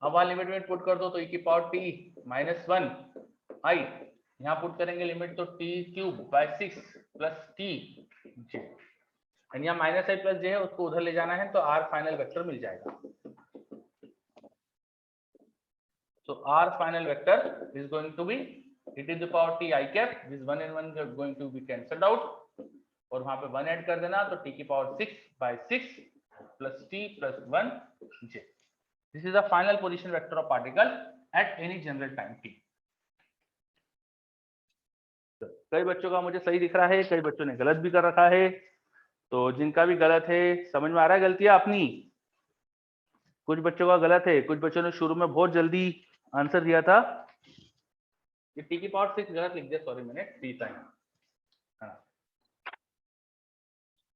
अब वहां लिमिट में पुट कर दो तो e की पावर t माइनस 1 i, यहाँ पुट करेंगे लिमिट तो t cube by 6 plus t j, and यहाँ माइनस i प्लस j है, उसको उधर ले जाना है तो r फाइनल वेक्टर मिल जाएगा. So r final vector is going to be e to the power t I cap, this 1 and 1 are going to be cancelled out, और वहां पे 1 ऐड कर देना तो t की power 6 by 6 plus t plus 1 j. This is the final position vector of particle at any general time t. कई बच्चों का मुझे सही दिख रहा है, कई बच्चों ने गलत भी कर रखा है, तो जिनका भी गलत है समझ में आ रहा है गलतियां अपनी. कुछ बच्चों का गलत है, कुछ बच्चों ने शुरू में बहुत जल्दी आंसर दिया था. ये टी की पावर 6 गलत लिख दिया, सॉरी मैंने 3 टाइम.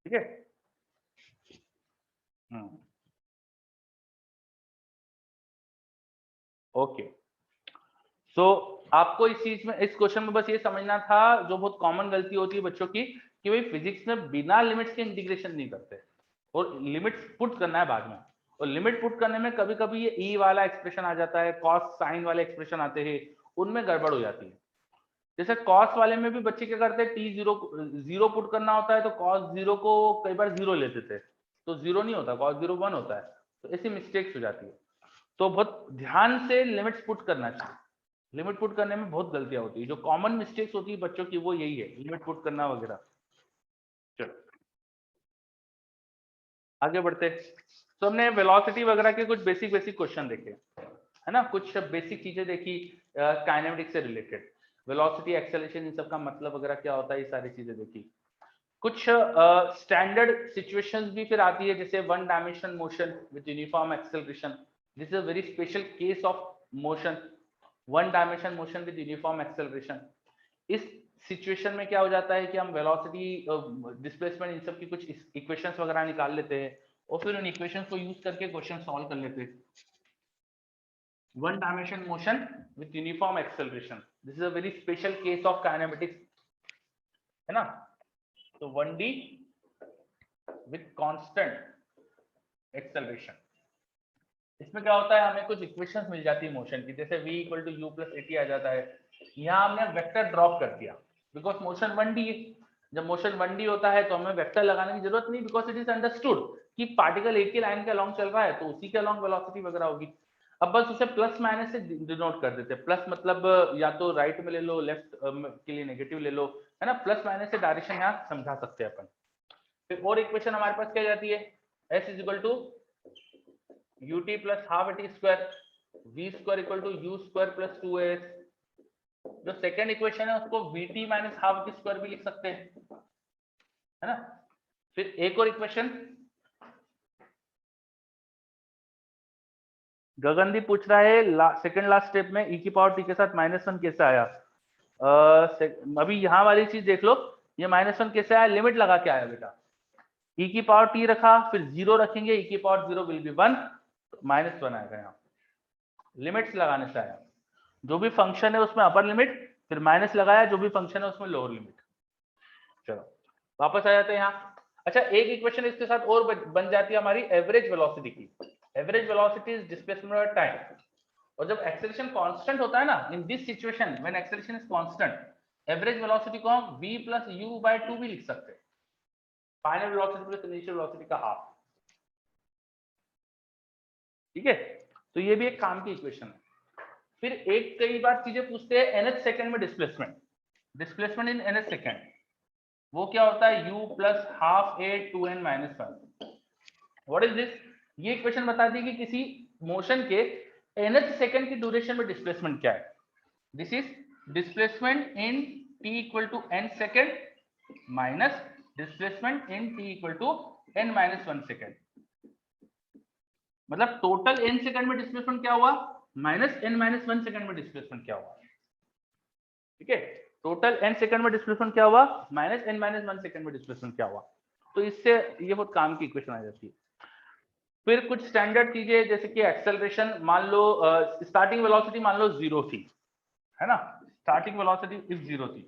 ठीक है. ओके. सो आपको इस चीज में, इस क्वेश्चन में बस ये समझना था, जो बहुत कॉमन गलती होती है बच्चों की कि भाई फिजिक्स में बिना लिमिट्स के इंटीग्रेशन नहीं करते और लिमिट्स पुट करना है बाद में, और लिमिट पुट करने में कभी कभी ये ई वाला एक्सप्रेशन आ जाता है, कॉस साइन वाले एक्सप्रेशन आते हैं, उनमें गड़बड़ हो जाती है. जैसे कॉस वाले में भी बच्चे क्या करते हैं, टी जीरो पुट करना होता है तो कॉस जीरो को कई बार जीरो लेते थे, तो जीरो नहीं होता, कॉस जीरो 1 होता है, तो ऐसी मिस्टेक्स हो जाती है. तो बहुत ध्यान से लिमिट्स पुट करना चाहिए. लिमिट पुट करने में बहुत गलतियां होती है, जो कॉमन मिस्टेक्स होती है बच्चों की वो यही है, लिमिट पुट करना वगैरह. चलो आगे बढ़ते. तो हमने वेलोसिटी वगैरह के कुछ बेसिक क्वेश्चन देखे, है ना, कुछ बेसिक चीजें देखी काइनेमेटिक्स से रिलेटेड, वेलोसिटी, एक्सेलरेशन, इन सब का मतलब वगैरह क्या होता है, ये सारी चीजें देखी. कुछ स्टैंडर्ड सिचुएशंस भी फिर आती है, जैसे one dimension motion with uniform acceleration. This is a very special case of motion, one dimension motion with uniform acceleration. इस सिचुएशन में क्या हो जाता है कि हम वेलोसिटी, डिस्प्लेसमेंट, इन सब की कुछ इक्वेशंस वगैरह निकाल लेते हैं और फिर उन इक्वेशंस को यूज करके क्वेश्चन सॉल्व कर लेते हैं. One dimension motion with uniform acceleration, this is a very special case of kinematics, है ना. तो 1D विद कांस्टेंट एक्सेलरेशन, इसमें क्या होता है, हमें कुछ इक्वेशंस मिल जाती है मोशन की, जैसे v equal to U plus A T आ जाता है. यहाँ हमने वेक्टर ड्रॉप कर दिया बिकॉज मोशन 1D है. जब मोशन 1D होता है तो हमें वेक्टर लगाने की जरूरत नहीं, बिकॉज इट इज अंडरस्टूड कि पार्टिकल एक ही लाइन के अलोंग चल रहा है तो उसी के अलोंग वेलोसिटी वगैरह होगी. अब बस उसे प्लस माइनस से डिनोट कर देते हैं. प्लस मतलब या तो राइट में ले लो, लेफ्ट के लिए नेगेटिव ले लो, है ना. प्लस माइनस से डायरेक्शन यहाँ समझा सकते हैं अपन. फिर और इक्वेशन हमारे पास क्या जाती है, s is equal to ut plus half at square, v square equal to u square plus 2as. जो सेकेंड इक्वेशन है उसको vt माइनस हाफ की स्क्वायर भी लिख सकते हैं, है ना. फिर एक और इक्वेशन गगनदीप पूछ रहा है, सेकंड लास्ट स्टेप में e की पावर t के साथ -1 कैसे आया. अभी यहाँ वाली चीज देख लो, ये -1 कैसे आया, लिमिट लगा के आया बेटा. e की पावर t रखा, फिर 0 रखेंगे, e की पावर 0 विल बी 1, -1 आएगा. यहाँ लिमिट्स लगाने से आया. जो भी फंक्शन है उसमें अपर लिमिट, फिर माइनस लगाया, जो भी फंक्शन है उसमें लोअर लिमिट. चलो वापस आ जाते हैं यहाँ. अच्छा, एक इक्वेशन इसके साथ और बन जाती है हमारी एवरेज वेलोसिटी की. Average velocity is displacement by time, और जब एक्सेलरेशन कांस्टेंट होता है ना, in this situation when acceleration is constant, average velocity को हम v प्लस u बाय 2 भी लिख सकते हैं. Final velocity plus initial velocity का हाफ. ठीक है, तो ये भी एक काम की इक्वेशन है. फिर एक कई बार चीजें पूछते हैं nth सेकंड में displacement, displacement in nth second, वो क्या होता है, u plus half a 2n minus 1. What is this, ये इक्वेशन बताती है कि किसी मोशन के nth सेकंड की ड्यूरेशन में डिस्प्लेसमेंट क्या है. This is displacement in t equal to n second minus displacement in t equal to n minus 1 second. मतलब टोटल n सेकंड में डिस्प्लेसमेंट क्या हुआ, -n-1 सेकंड में डिस्प्लेसमेंट क्या हुआ, ठीक है। टोटल n सेकंड में डिस्प्लेसमेंट क्या हुआ, -n-1 सेकंड में डिस्प्लेसमेंट क्या हुआ। तो इससे ये बहुत काम की इक्वेशन आ जाती है। फिर कुछ स्टैंडर्ड चीजें जैसे कि एक्सेलरेशन, मान लो स्टार्टिंग वेलोसिटी मान लो 0 थी, है ना, स्टार्टिंग वेलोसिटी इफ 0 थी,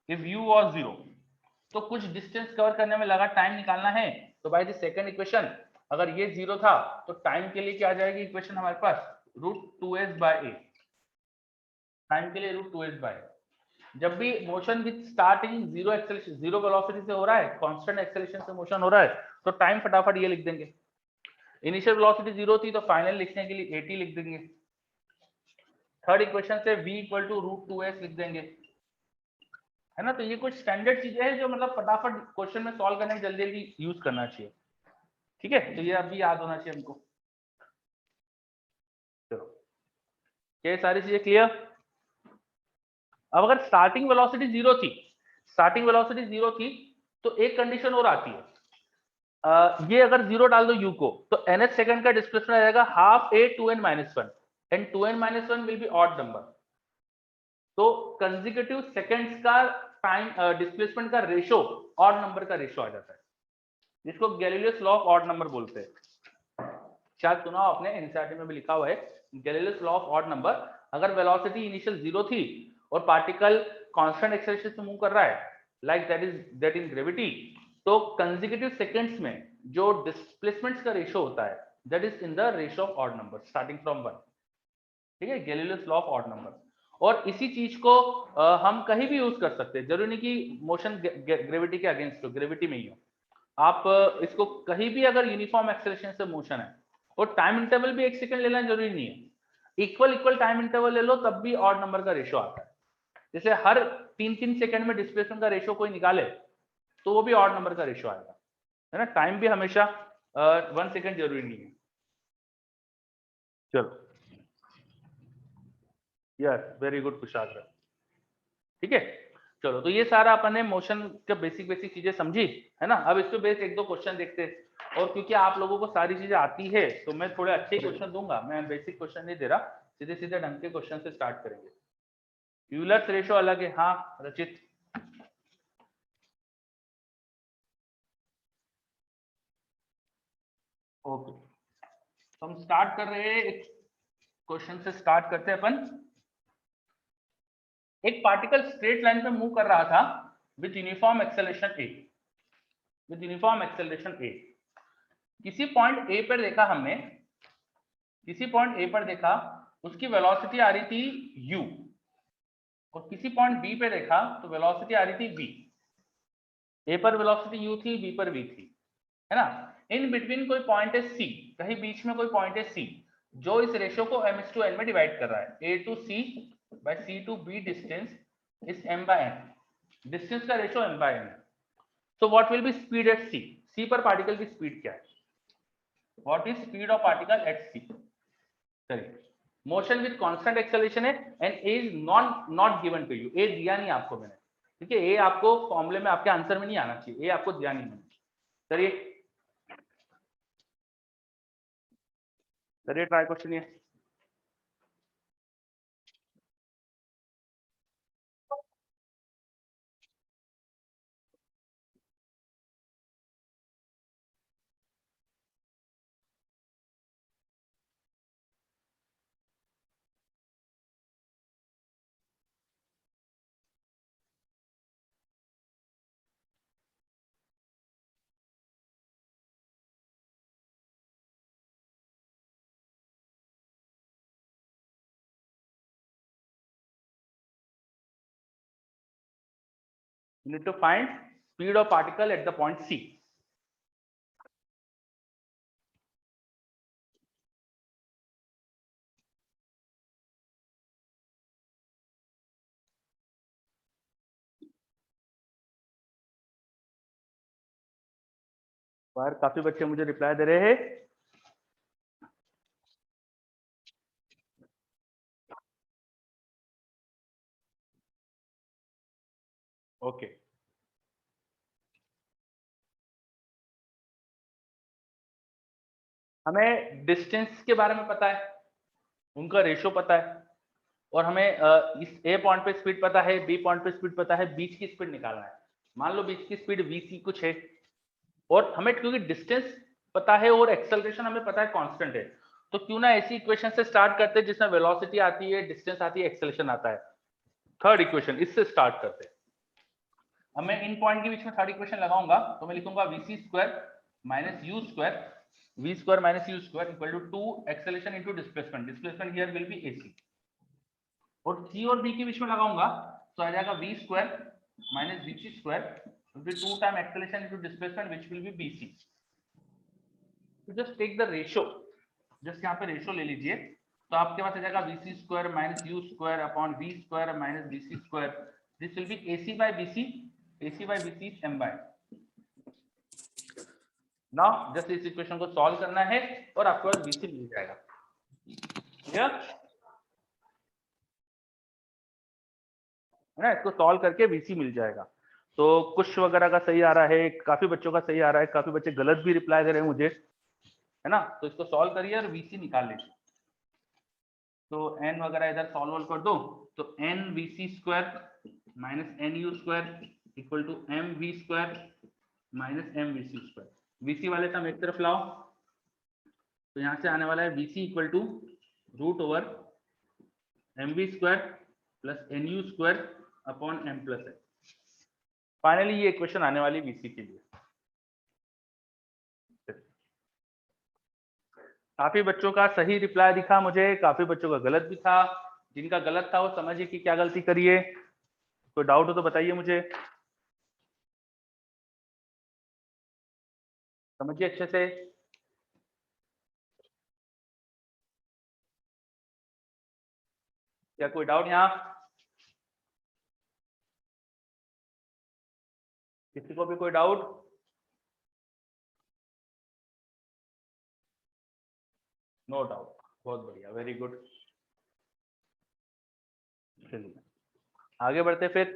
इफ u वाज 0, तो कुछ डिस्टेंस कवर करने में लगा टाइम निकालना है, तो बाय द सेकंड इक्वेशन अगर ये 0 था तो टाइम के लिए क्या आ जाएगी इक्वेशन हमारे पास, √2s/a, टाइम के लिए √2s/a। जब भी motion with starting 0 acceleration, 0 velocity से हो रहा है, कांस्टेंट एक्सेलरेशन से मोशन हो रहा है, तो टाइम फटाफट ये लिख देंगे। इनिशियल वेलोसिटी 0 थी तो फाइनल लिखने के लिए 80 लिख देंगे। थर्ड इक्वेशन से v इक्वल टू √2s लिख देंगे, है ना। तो ये कुछ स्टैंडर्ड चीजें हैं जो मतलब फटाफट क्वेश्चन में सॉल्व करने में जल्दी जल्दी यूज करना चाहिए, ठीक है। तो ये अभी याद होना चाहिए हमको। चलो, ये सारी चीजें क्लियर। अब अगर स्टार्टिंग वेलोसिटी 0 थी, स्टार्टिंग वेलोसिटी 0 थी, तो एक कंडीशन और आती है, ये अगर 0 डाल दो u को, तो nth सेकंड का डिस्प्लेसमेंट आ जाएगा half a 2n-1, and 2n-1 will be odd number. तो कंसेक्यूटिव सेकंड्स का टाइम डिस्प्लेसमेंट का रेशो ऑड नंबर का रेशो आ जाता है, जिसको Galileo's law of odd number बोलते हैं। शायद सुना हो आपने, एनसीईआरटी में भी लिखा हुआ है Galileo's law of odd number. अगर वेलोसिटी इनिशियल 0 थी और पार्टिकल कांस्टेंट एक्सेलरेशन से मूव कर रहा है, लाइक दैट इन ग्रेविटी, तो कंसेक्यूटिव सेकंड्स में जो डिस्प्लेसमेंट्स का रेशो होता है, that is in the ratio of odd number starting from 1, ठीक है, Galileo's law of odd number. और इसी चीज को हम कहीं भी यूज कर सकते हैं, जरूरी नहीं कि मोशन ग्रेविटी के अगेंस्ट हो, ग्रेविटी में ही हो। आप इसको कहीं भी, अगर यूनिफॉर्म एक्सेलरेशन से मोशन है और टाइम इंटरवल भी 1 सेकंड लेना जरूरी नहीं है, इक्वल इक्वल टाइम इंटरवल ले लो तब भी ऑड नंबर का रेशो आता है। जैसे हर 3-3 सेकंड में डिस्प्लेसमेंट का रेशो कोई निकाले तो वो भी ऑड नंबर का रेशो आएगा, है ना। टाइम भी हमेशा 1 सेकंड जरूरी नहीं है। चलो, यस, वेरी गुड कुशाग्र, ठीक है। चलो, तो ये सारा अपन ने मोशन का बेसिक बेसिक चीजें समझी, है ना। अब इस पे बेस 1-2 क्वेश्चन देखते हैं, और क्योंकि आप लोगों को सारी चीजें आती है तो मैं थोड़े अच्छे क्वेश्चन दूंगा, मैं बेसिक क्वेश्चन नहीं दे रहा, सीधे सीधे ढंग के क्वेश्चन से स्टार्ट करेंगे। यूलर्स रेशो अलग है, हाँ रचित। ओके, तो हम स्टार्ट कर रहे हैं, एक क्वेश्चन से स्टार्ट करते हैं अपन। एक पार्टिकल स्ट्रेट लाइन पे मूव कर रहा था with uniform acceleration A, with uniform acceleration A. किसी पॉइंट ए पर देखा हमने, किसी पॉइंट ए पर देखा उसकी वेलोसिटी आ रही थी u, और किसी पॉइंट बी पे देखा तो वेलोसिटी आ रही थी v। ए पर वेलोसिटी u थी, b पर v थी, है ना। इन बिटवीन कोई पॉइंट है c, कहीं बीच में कोई पॉइंट है c, जो इस रेशियो को m/n में डिवाइड कर रहा है। a to c by c to b distance is m/n, distance का रेशियो m/n है। So what will be speed at c, c पर पार्टिकल की स्पीड क्या है, what is speed of particle at c। चलिए, मोशन विद कांस्टेंट एक्सेलरेशन है, and A is not given to you, A दिया नहीं आपको मैंने, ठीक है। ए आपको फॉर्मूले में आपके आंसर में नहीं आना चाहिए, ए आपको दिया नहीं मैंने। चलिए करिए ट्राई क्वेश्चन ये। You need to find speed of particle at the point C. बाहर काफी बच्चे मुझे रिप्लाई दे रहे हैं। ओके, हमें डिस्टेंस के बारे में पता है, उनका रेशो पता है, और हमें इस ए पॉइंट पे स्पीड पता है, बी पॉइंट पे स्पीड पता है, बीच की स्पीड निकालना है। मान लो बीच की स्पीड vc कुछ है, और हमें क्योंकि डिस्टेंस पता है और एक्सेलरेशन हमें पता है कांस्टेंट है, तो क्यों ना ऐसी इक्वेशन से स्टार्ट करते हैं जिसमें वेलोसिटी आती है, डिस्टेंस आती है, एक्सेलरेशन आता है। थर्ड इक्वेशन इससे स्टार्ट करते हैं। अब मैं इन पॉइंट के बीच में थर्ड इक्वेशन लगाऊंगा, तो मैं लिखूंगा vc square minus u square, v square minus u square equal to 2 acceleration into displacement, displacement here will be ac। और c और b के बीच में लगाऊंगा तो आ जाएगा v square minus vc square will be 2 time acceleration into displacement which will be bc। तो just take the ratio, just यहाँ पे रेशियो ले लीजिए, तो आपके पास आ जाएगा vc square minus u square upon v square minus bc square, this will be ac by bc, ac by bc is m by। Now just इस equation को solve करना है और आपके पास bc मिल जाएगा। क्लियर है ना, इसको सॉल्व करके vc मिल जाएगा। तो कुछ वगैरह का सही आ रहा है, काफी बच्चों का सही आ रहा है, काफी बच्चे गलत भी रिप्लाई दे रहे हैं मुझे, है ना। तो इसको सॉल्व करिए और vc निकाल लीजिए। तो n वगैरह इधर सॉल्व कर दो, तो n vc square minus n u square equal to m v square minus m v c square. vc वाले टर्म एक तरफ लाओ, तो यहां से आने वाला है vc equal to root over m v square plus n u square upon m plus n. Finally ये इक्वेशन आने वाली vc के लिए। काफी बच्चों का सही रिप्लाई दिखा मुझे, काफी बच्चों का गलत भी था। जिनका गलत था वो समझिए कि क्या गलती करिए, कोई डाउट हो तो बताइए मुझे, समझिए अच्छे से। क्या कोई डाउट यहाँ, किसी को भी कोई डाउट? नो डाउट, बहुत बढ़िया, वेरी गुड। चलिए आगे बढ़ते फिर।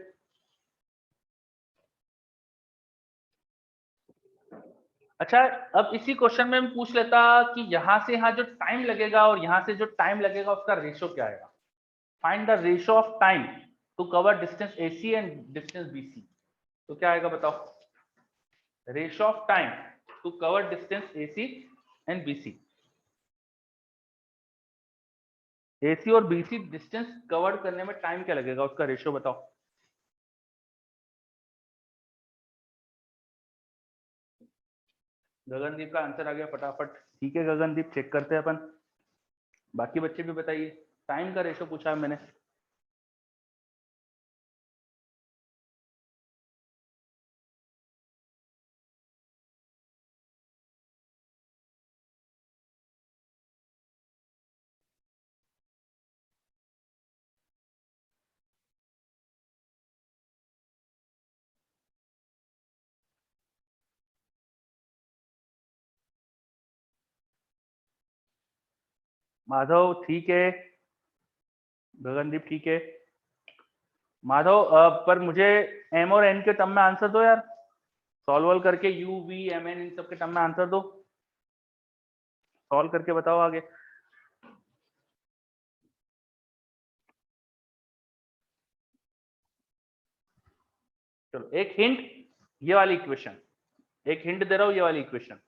अच्छा, अब इसी क्वेश्चन में मैं पूछ लेता कि यहां से यहाँ जो टाइम लगेगा और यहां से जो टाइम लगेगा उसका रेशो क्या आएगा। Find the ratio of time to cover distance AC and distance BC। तो क्या आएगा बताओ, ratio of time to cover distance AC and BC। AC और BC डिस्टेंस कवर करने में टाइम क्या लगेगा, उसका रेशो बताओ। गगनदीप का आंसर आ गया फटाफट, ठीक है गगनदीप, चेक करते हैं अपन। बाकी बच्चे भी बताइए, टाइम का रेशो पूछा है मैंने। माधव ठीक है, गगनदीप ठीक है। माधव पर मुझे M और N के टर्म में आंसर दो यार, सॉल्व करके U V M N इन सब के टर्म में आंसर दो, सॉल्व करके बताओ आगे। चलो एक हिंट, ये वाली इक्वेशन, एक हिंट दे रहा हूं, ये वाली इक्वेशन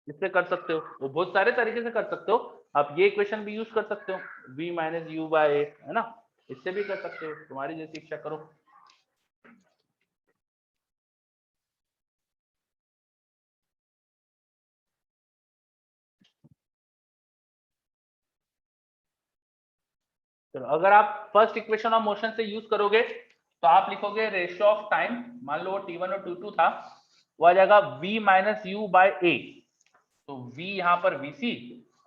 इससे कर सकते हो, वो बहुत सारे तरीके से कर सकते हो। आप ये इक्वेशन भी यूज कर सकते हो, v माइनस यू बाय ए, है ना, इससे भी कर सकते हो, तुम्हारी जैसी इच्छा करो। चलो अगर आप फर्स्ट इक्वेशन ऑफ मोशन से यूज करोगे तो आप लिखोगे रेशियो ऑफ टाइम, मान लो T1 और T2 था, वो आ जाएगा v माइनस यू बाय ए। तो v यहाँ पर vc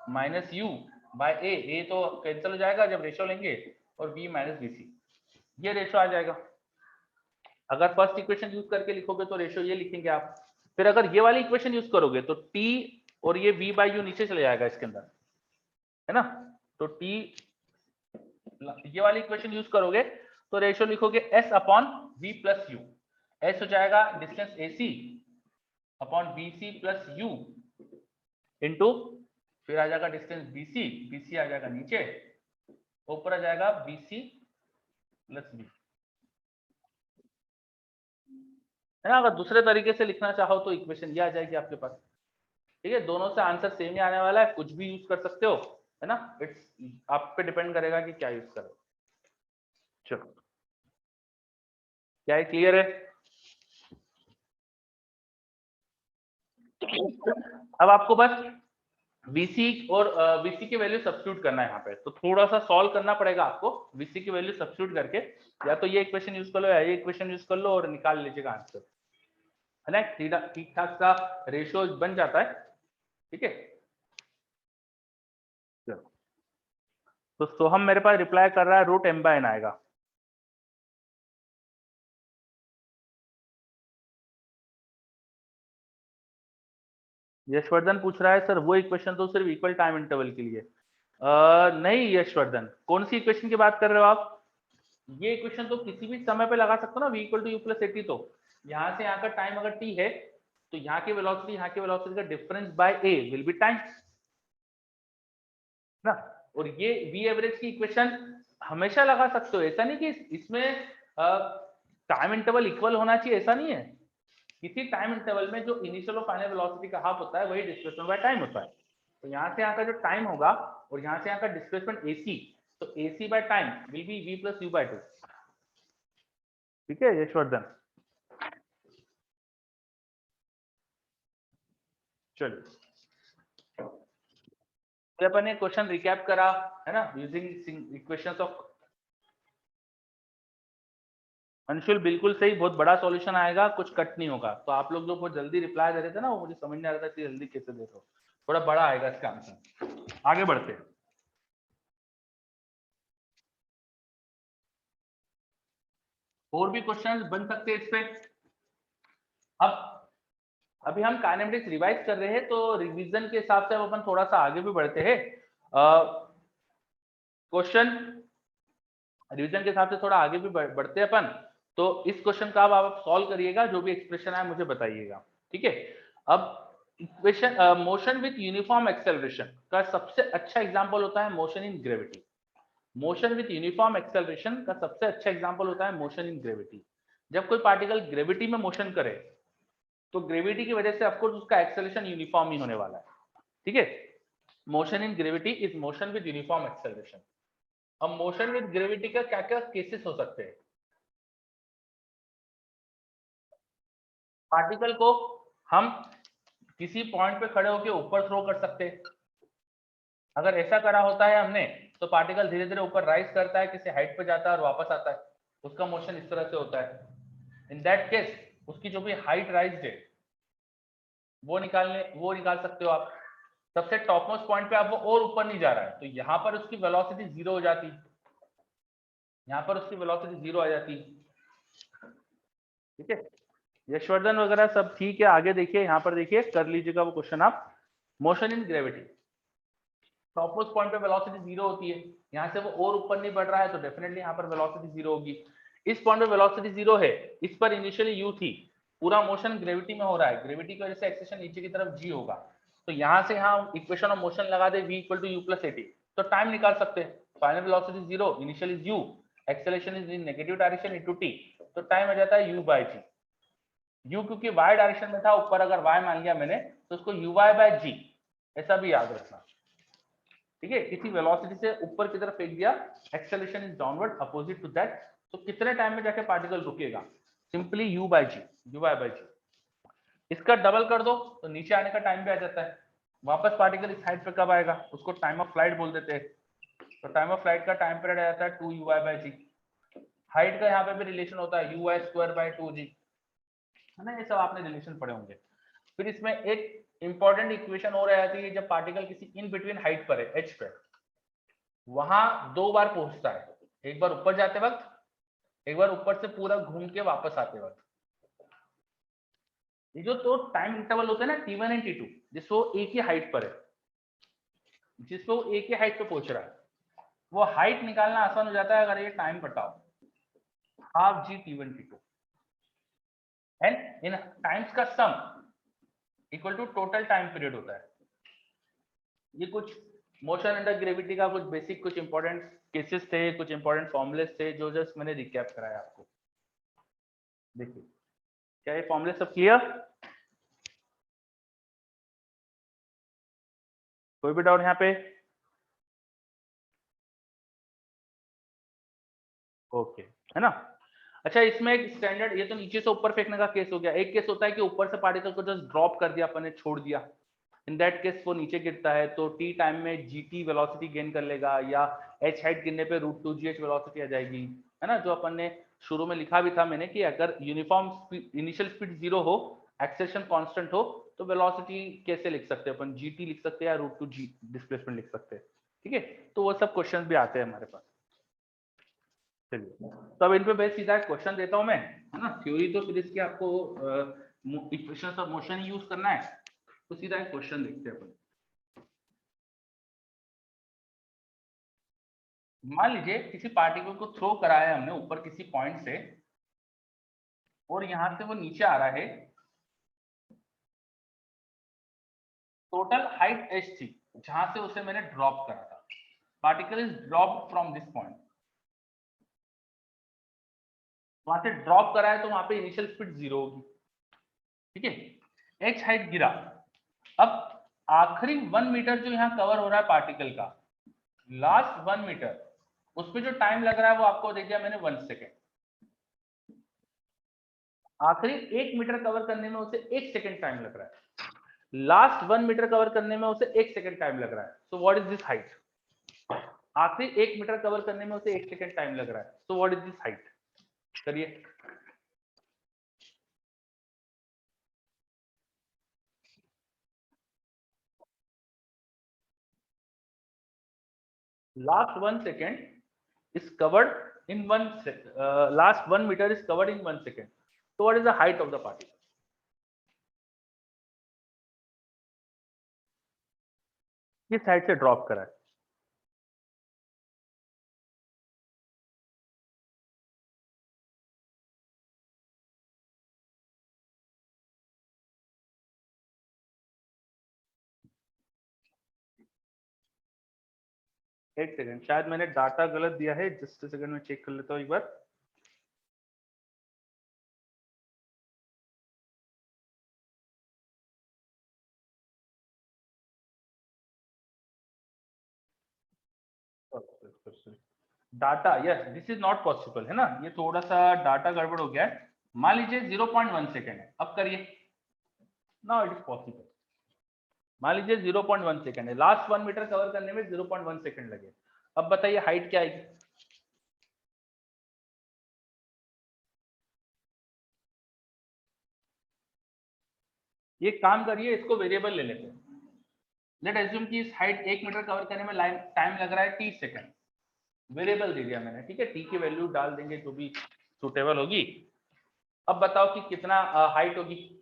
माइनस u बाय ए तो कैंसिल हो जाएगा जब रेशियो लेंगे, और v माइनस vc, ये रेशियो आ जाएगा। अगर फर्स्ट इक्वेशन यूज करके लिखोगे तो रेशियो ये लिखेंगे आप। फिर अगर ये वाली इक्वेशन यूज करोगे तो t और ये v बाय u नीचे चले जाएगा इसके अंदर, है ना। तो t, ये वाली इक्वेशन यूज करोगे तो रेशियो लिखोगे s upon v plus u, s हो जाएगा distance AC upon BC plus U into फिर आ जाएगा डिस्टेंस BC, BC आ जाएगा नीचे, ऊपर आ जाएगा BC प्लस B, है ना। अगर दूसरे तरीके से लिखना चाहो तो इक्वेशन ये आ जाएगी आपके पास। ठीक है, दोनों से आंसर सेम ही आने वाला है, कुछ भी यूज कर सकते हो, है ना। इट्स आप पे डिपेंड करेगा कि क्या यूज करो। चलो, क्या है, क्लियर है? अब आपको बस VC और VC की वैल्यू सब्स्टिट्यूट करना है यहाँ पे, तो थोड़ा सा सॉल्व करना पड़ेगा आपको। VC की वैल्यू सब्स्टिट्यूट करके या तो ये इक्वेशन यूज कर लो या ये इक्वेशन यूज कर लो और निकाल लीजिएगा आंसर, है ना। ठीक ठाक सा रेशियो बन जाता है। ठीक है, चलो, तो सोहम मेरे पास रिप्लाई कर रहा है √m/n आएगा। यशवर्धन पूछ रहा है सर वो इक्वेशन तो सिर्फ इक्वल टाइम इंटरवल के लिए। नहीं यशवर्धन, कौन सी इक्वेशन की बात कर रहे हो आप? ये इक्वेशन तो किसी भी समय पे लगा सकते हो ना, v = u + 80। तो यहाँ से यहाँ का टाइम अगर t है तो यहाँ की वेलोसिटी यहाँ की वेलोसिटी का difference bye a will be time ना। और ये v एवरेज की इक्वेशन हमेशा लगा सकते हो, ऐसा नहीं कि इसमें टाइम इंटरवल इक्वल होना चाहिए, ऐसा नहीं है। किसी टाइम इंटरवल में जो इनिशियल और फाइनल वेलोसिटी का हाफ होता है वही डिस्प्लेसमेंट बाय टाइम होता है। तो यहाँ से यहाँ का जो टाइम होगा और यहाँ से यहाँ का डिस्प्लेसमेंट AC, तो AC by time will be v + u/2। ठीक है यशवर्धन, चलिए तो अपन ने क्वेश्चन रिकैप करा, है ना, यूजिंग इक्वेशंस ऑफ अंशुल। बिल्कुल सही, बहुत बड़ा सॉल्यूशन आएगा, कुछ कट नहीं होगा। तो आप लोग जो बहुत जल्दी रिप्लाई दे रहे थे ना, वो मुझे समझ नहीं आ रहा था कि जल्दी कैसे दे रहे हो, थोड़ा बड़ा आएगा इसका आंसर। आगे बढ़ते हैं, और भी क्वेश्चंस बन सकते हैं इस पे। अब अभी हम काइनेमेटिक्स रिवाइज कर रहे हैं, तो रिवीजन के हिसाब से अब अपन थोड़ा सा आगे भी बढ़ते हैं। क्वेश्चन रिवीजन के हिसाब से थोड़ा आगे भी बढ़ते हैं अपन। तो इस क्वेश्चन का अब आप सॉल्व करिएगा, जो भी एक्सप्रेशन है मुझे बताइएगा। ठीक है, अब equation motion with uniform acceleration का सबसे अच्छा एग्जांपल होता है motion in gravity. Motion with uniform acceleration का सबसे अच्छा एग्जांपल होता है मोशन इन ग्रेविटी। जब कोई पार्टिकल ग्रेविटी में मोशन करे तो ग्रेविटी की वजह से ऑफकोर्स उसका एक्सेलरेशन यूनिफॉर्म ही होने वाला है। ठीक है, motion in gravity is motion with uniform acceleration. अब मोशन विद ग्रेविटी का क्या क्या केसेस हो सकते हैं? पार्टिकल को हम किसी पॉइंट पे खड़े होकर ऊपर थ्रो कर सकते हैं। अगर ऐसा करा होता है हमने तो पार्टिकल धीरे धीरे ऊपर राइज करता है, किसी हाइट पे जाता है और वापस आता है, उसका मोशन इस तरह से होता है। इन दैट केस उसकी जो भी हाइट राइज है वो निकाल सकते हो आप। सबसे टॉप मोस्ट पॉइंट पे अब वो और ऊपर नहीं जा रहा है, तो यहाँ पर उसकी वेलोसिटी 0 हो जाती, यहाँ पर उसकी वेलोसिटी 0 आ जाती। ठीक है, यशवर्धन वगैरह सब ठीक है। आगे देखिए, यहाँ पर देखिए, कर लीजिएगा वो क्वेश्चन आप। Motion in gravity, top most point पे वेलोसिटी 0 होती है, यहाँ से वो और ऊपर नहीं बढ़ रहा है तो डेफिनेटली यहाँ पर वेलोसिटी 0 होगी। इस पॉइंट पे वेलोसिटी 0 है, इस पर इनिशियली u थी, पूरा मोशन ग्रेविटी में हो रहा है, ग्रेविटी की वजह से एक्सेलरेशन नीचे की तरफ g होगा। तो यहाँ से यहाँ इक्वेशन ऑफ मोशन लगा दे v = u + 80, तो टाइम निकाल सकते हैं। Final velocity 0, initial is u, acceleration is in negative direction into t, तो टाइम आ जाता है u/g। u क्योंकि y डायरेक्शन में था, ऊपर अगर y मान लिया मैंने तो उसको uy/g ऐसा भी याद रखना। ठीक है, किसी वेलोसिटी से ऊपर की तरफ फेंक दिया, acceleration is downward opposite to that, तो कितने टाइम में जाके पार्टिकल रुकेगा? Simply uy/g। इसका डबल कर दो तो नीचे आने का टाइम भी आ जाता है। वापस पार्टिकल इस हाइट पे कब आएगा, उसको टाइम ऑफ फ्लाइट बोल देते हैं। तो टाइम ऑफ फ्लाइट का टाइम पीरियड आ जाता है 2uy/g। हाइट का यहाँ पे भी रिलेशन होता है uy²/2g, है ना। ये सब आपने रिलेशन पढ़े होंगे। फिर इसमें एक इंपॉर्टेंट इक्वेशन और आ जाती है, जब पार्टिकल किसी इन बिटवीन हाइट पर है, h पे, वहां 2 बार पहुंचता है, एक बार ऊपर जाते वक्त, एक बार ऊपर से पूरा घूम के वापस आते वक्त। ये जो तो टाइम इंटरवल होते हैं ना t1 एंड t2, जिसको एक ही हाइट पर है, जिसको एक ही हाइट पे पहुंच रहा है, वो हाइट निकालना आसान हो जाता है अगर ये टाइम बताओ, half g t1 t2 and in times का sum equal to total time period होता है। ये कुछ मोशन अंडर ग्रेविटी का कुछ बेसिक, कुछ इंपॉर्टेंट केसेस थे, कुछ इंपॉर्टेंट फॉर्मुलेस थे जो जस्ट मैंने रिकैप कराया आपको। देखिए, क्या ये फॉर्मुले सब क्लियर? कोई भी डाउट यहाँ पे? ओके, है ना? अच्छा, इसमें एक स्टैंडर्ड, ये तो नीचे से ऊपर फेंकने का केस हो गया। एक केस होता है कि ऊपर से पार्टिकल को जस्ट ड्रॉप कर दिया अपन ने, छोड़ दिया। इन दैट केस वो नीचे गिरता है तो टी टाइम में जीटी वेलोसिटी गेन कर लेगा, या एच हाइट गिरने पे √2gh वेलोसिटी आ जाएगी, है ना? जो अपन ने शुरू में लिखा भी था मैंने कि अगर यूनिफॉर्म इनिशियल स्पीड 0 हो, एक्सेलरेशन कांस्टेंट हो, तो वेलोसिटी कैसे लिख सकते हैं अपन? जीटी लिख सकते हैं या √2g डिस्प्लेसमेंट लिख सकते हैं। ठीक है, तो वो सब क्वेश्चन भी आते हैं हमारे पास। चलिए, तो अब इन पे बेस सीधा क्वेश्चन देता हूं मैं, है ना? थ्योरी तो फिर इसकी आपको इक्वेशंस ऑफ मोशन यूज करना है, तो सीधा एक क्वेश्चन देखते हैं अपन। मान लीजिए किसी पार्टिकल को थ्रो कराया है हमने ऊपर किसी पॉइंट से, और यहां से वो नीचे आ रहा है। टोटल हाइट h थी जहां से उसे मैंने ड्रॉप करा था। Particle is drop from this point, वहां से ड्रॉप करा है तो वहां पे इनिशियल स्पीड 0 होगी। ठीक है, h हाइट गिरा। अब आखिरी 1 मीटर जो यहाँ कवर हो रहा है पार्टिकल का, लास्ट 1 मीटर, उसमें जो टाइम लग रहा है वो आपको दे दिया मैंने 1 सेकेंड। आखिरी 1 मीटर कवर करने में उसे 1 सेकेंड टाइम लग रहा है। लास्ट 1 मीटर कवर करने में उसे 1 सेकेंड टाइम लग रहा है। So what is this height? आखिरी 1 मीटर कवर करने में उसे 1 सेकेंड टाइम लग रहा है। So what is this height? करिए। Last 1 second is covered in last 1 meter is covered in 1 second. So what is the height of the particle? किस height से ड्रॉप करा है? एक सेकंड, शायद मैंने डाटा गलत दिया है। जस्ट सेकंड में चेक कर लेता हूँ एक बार। Data, yes, this is not possible, है ना? ये थोड़ा सा डाटा गड़बड़ हो गया है। मान लीजिए 0.1 सेकेंड है। अब करिए, नाउ इट इज पॉसिबल। मान लीजिए 0.1 सेकेंड है, लास्ट 1 मीटर कवर करने में 0.1 सेकेंड लगे। अब बताइए हाइट क्या आएगी? ये काम करिए, इसको वेरिएबल ले लेते हैं। लेट एज्यूम कि इस हाइट 1 मीटर कवर करने में टाइम लग रहा है 30 सेकंड। वेरिएबल दे दिया मैंने, ठीक है? टी की वैल्यू डाल देंगे जो भी सुटेबल होगी। अब बताओ कि कितना हाइट होगी?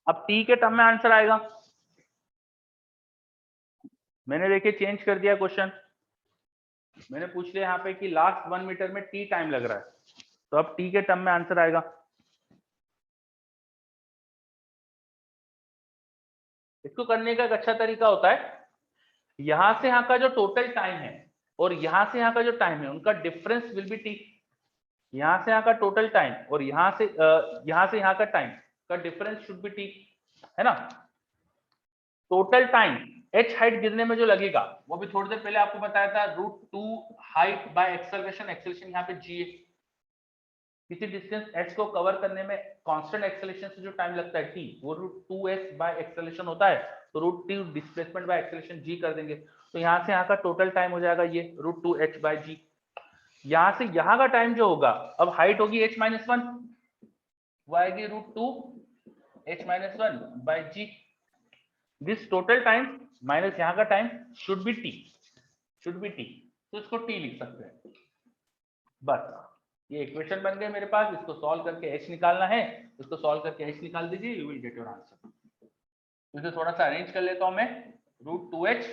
अब टी के टर्म में आंसर आएगा। मैंने देखिए चेंज कर दिया क्वेश्चन। मैंने पूछ लिया यहाँ पे कि लास्ट 1 मीटर में टी टाइम लग रहा है, तो अब टी के टर्म में आंसर आएगा। इसको करने का एक अच्छा तरीका होता है, यहां से यहाँ का जो टोटल टाइम है और यहां से यहाँ का जो टाइम है, उनका डिफरेंस विल बी टी। यहां से यहाँ का टोटल टाइम और यहाँ से यहाँ का टाइम का डिफरेंस शुड बी टी, है ना? टोटल टाइम एच हाइट गिरने में जो लगेगा, वो भी थोड़ी देर पहले आपको बताया था, √2 हाइट बाय एक्सेलरेशन। एक्सेलरेशन यहाँ पे जी है। किसी डिस्टेंस h को कवर करने में कांस्टेंट एक्सेलरेशन से जो टाइम लगता है t, वो √2s बाय एक्सेलरेशन होता है। तो √2 डिस्प्लेसमेंट बाय एक्सेलरेशन g कर देंगे, तो यहाँ से यहाँ का टोटल टाइम हो जाएगा ये √2h बाय g। यहाँ से यहाँ का टाइम जो होगा, अब हाइट होगी h-1, वो आएगी √2h-1 by g। This total time minus यहाँ का टाइम शुड बी t, तो इसको t लिख सकते हैं। बस, ये इक्वेशन बन गए मेरे पास। इसको सॉल्व करके h निकालना है, इसको सॉल्व करके h निकाल दीजिए, you will get your answer. इसे थोड़ा सा अरेंज कर लेता हूं मैं, √2h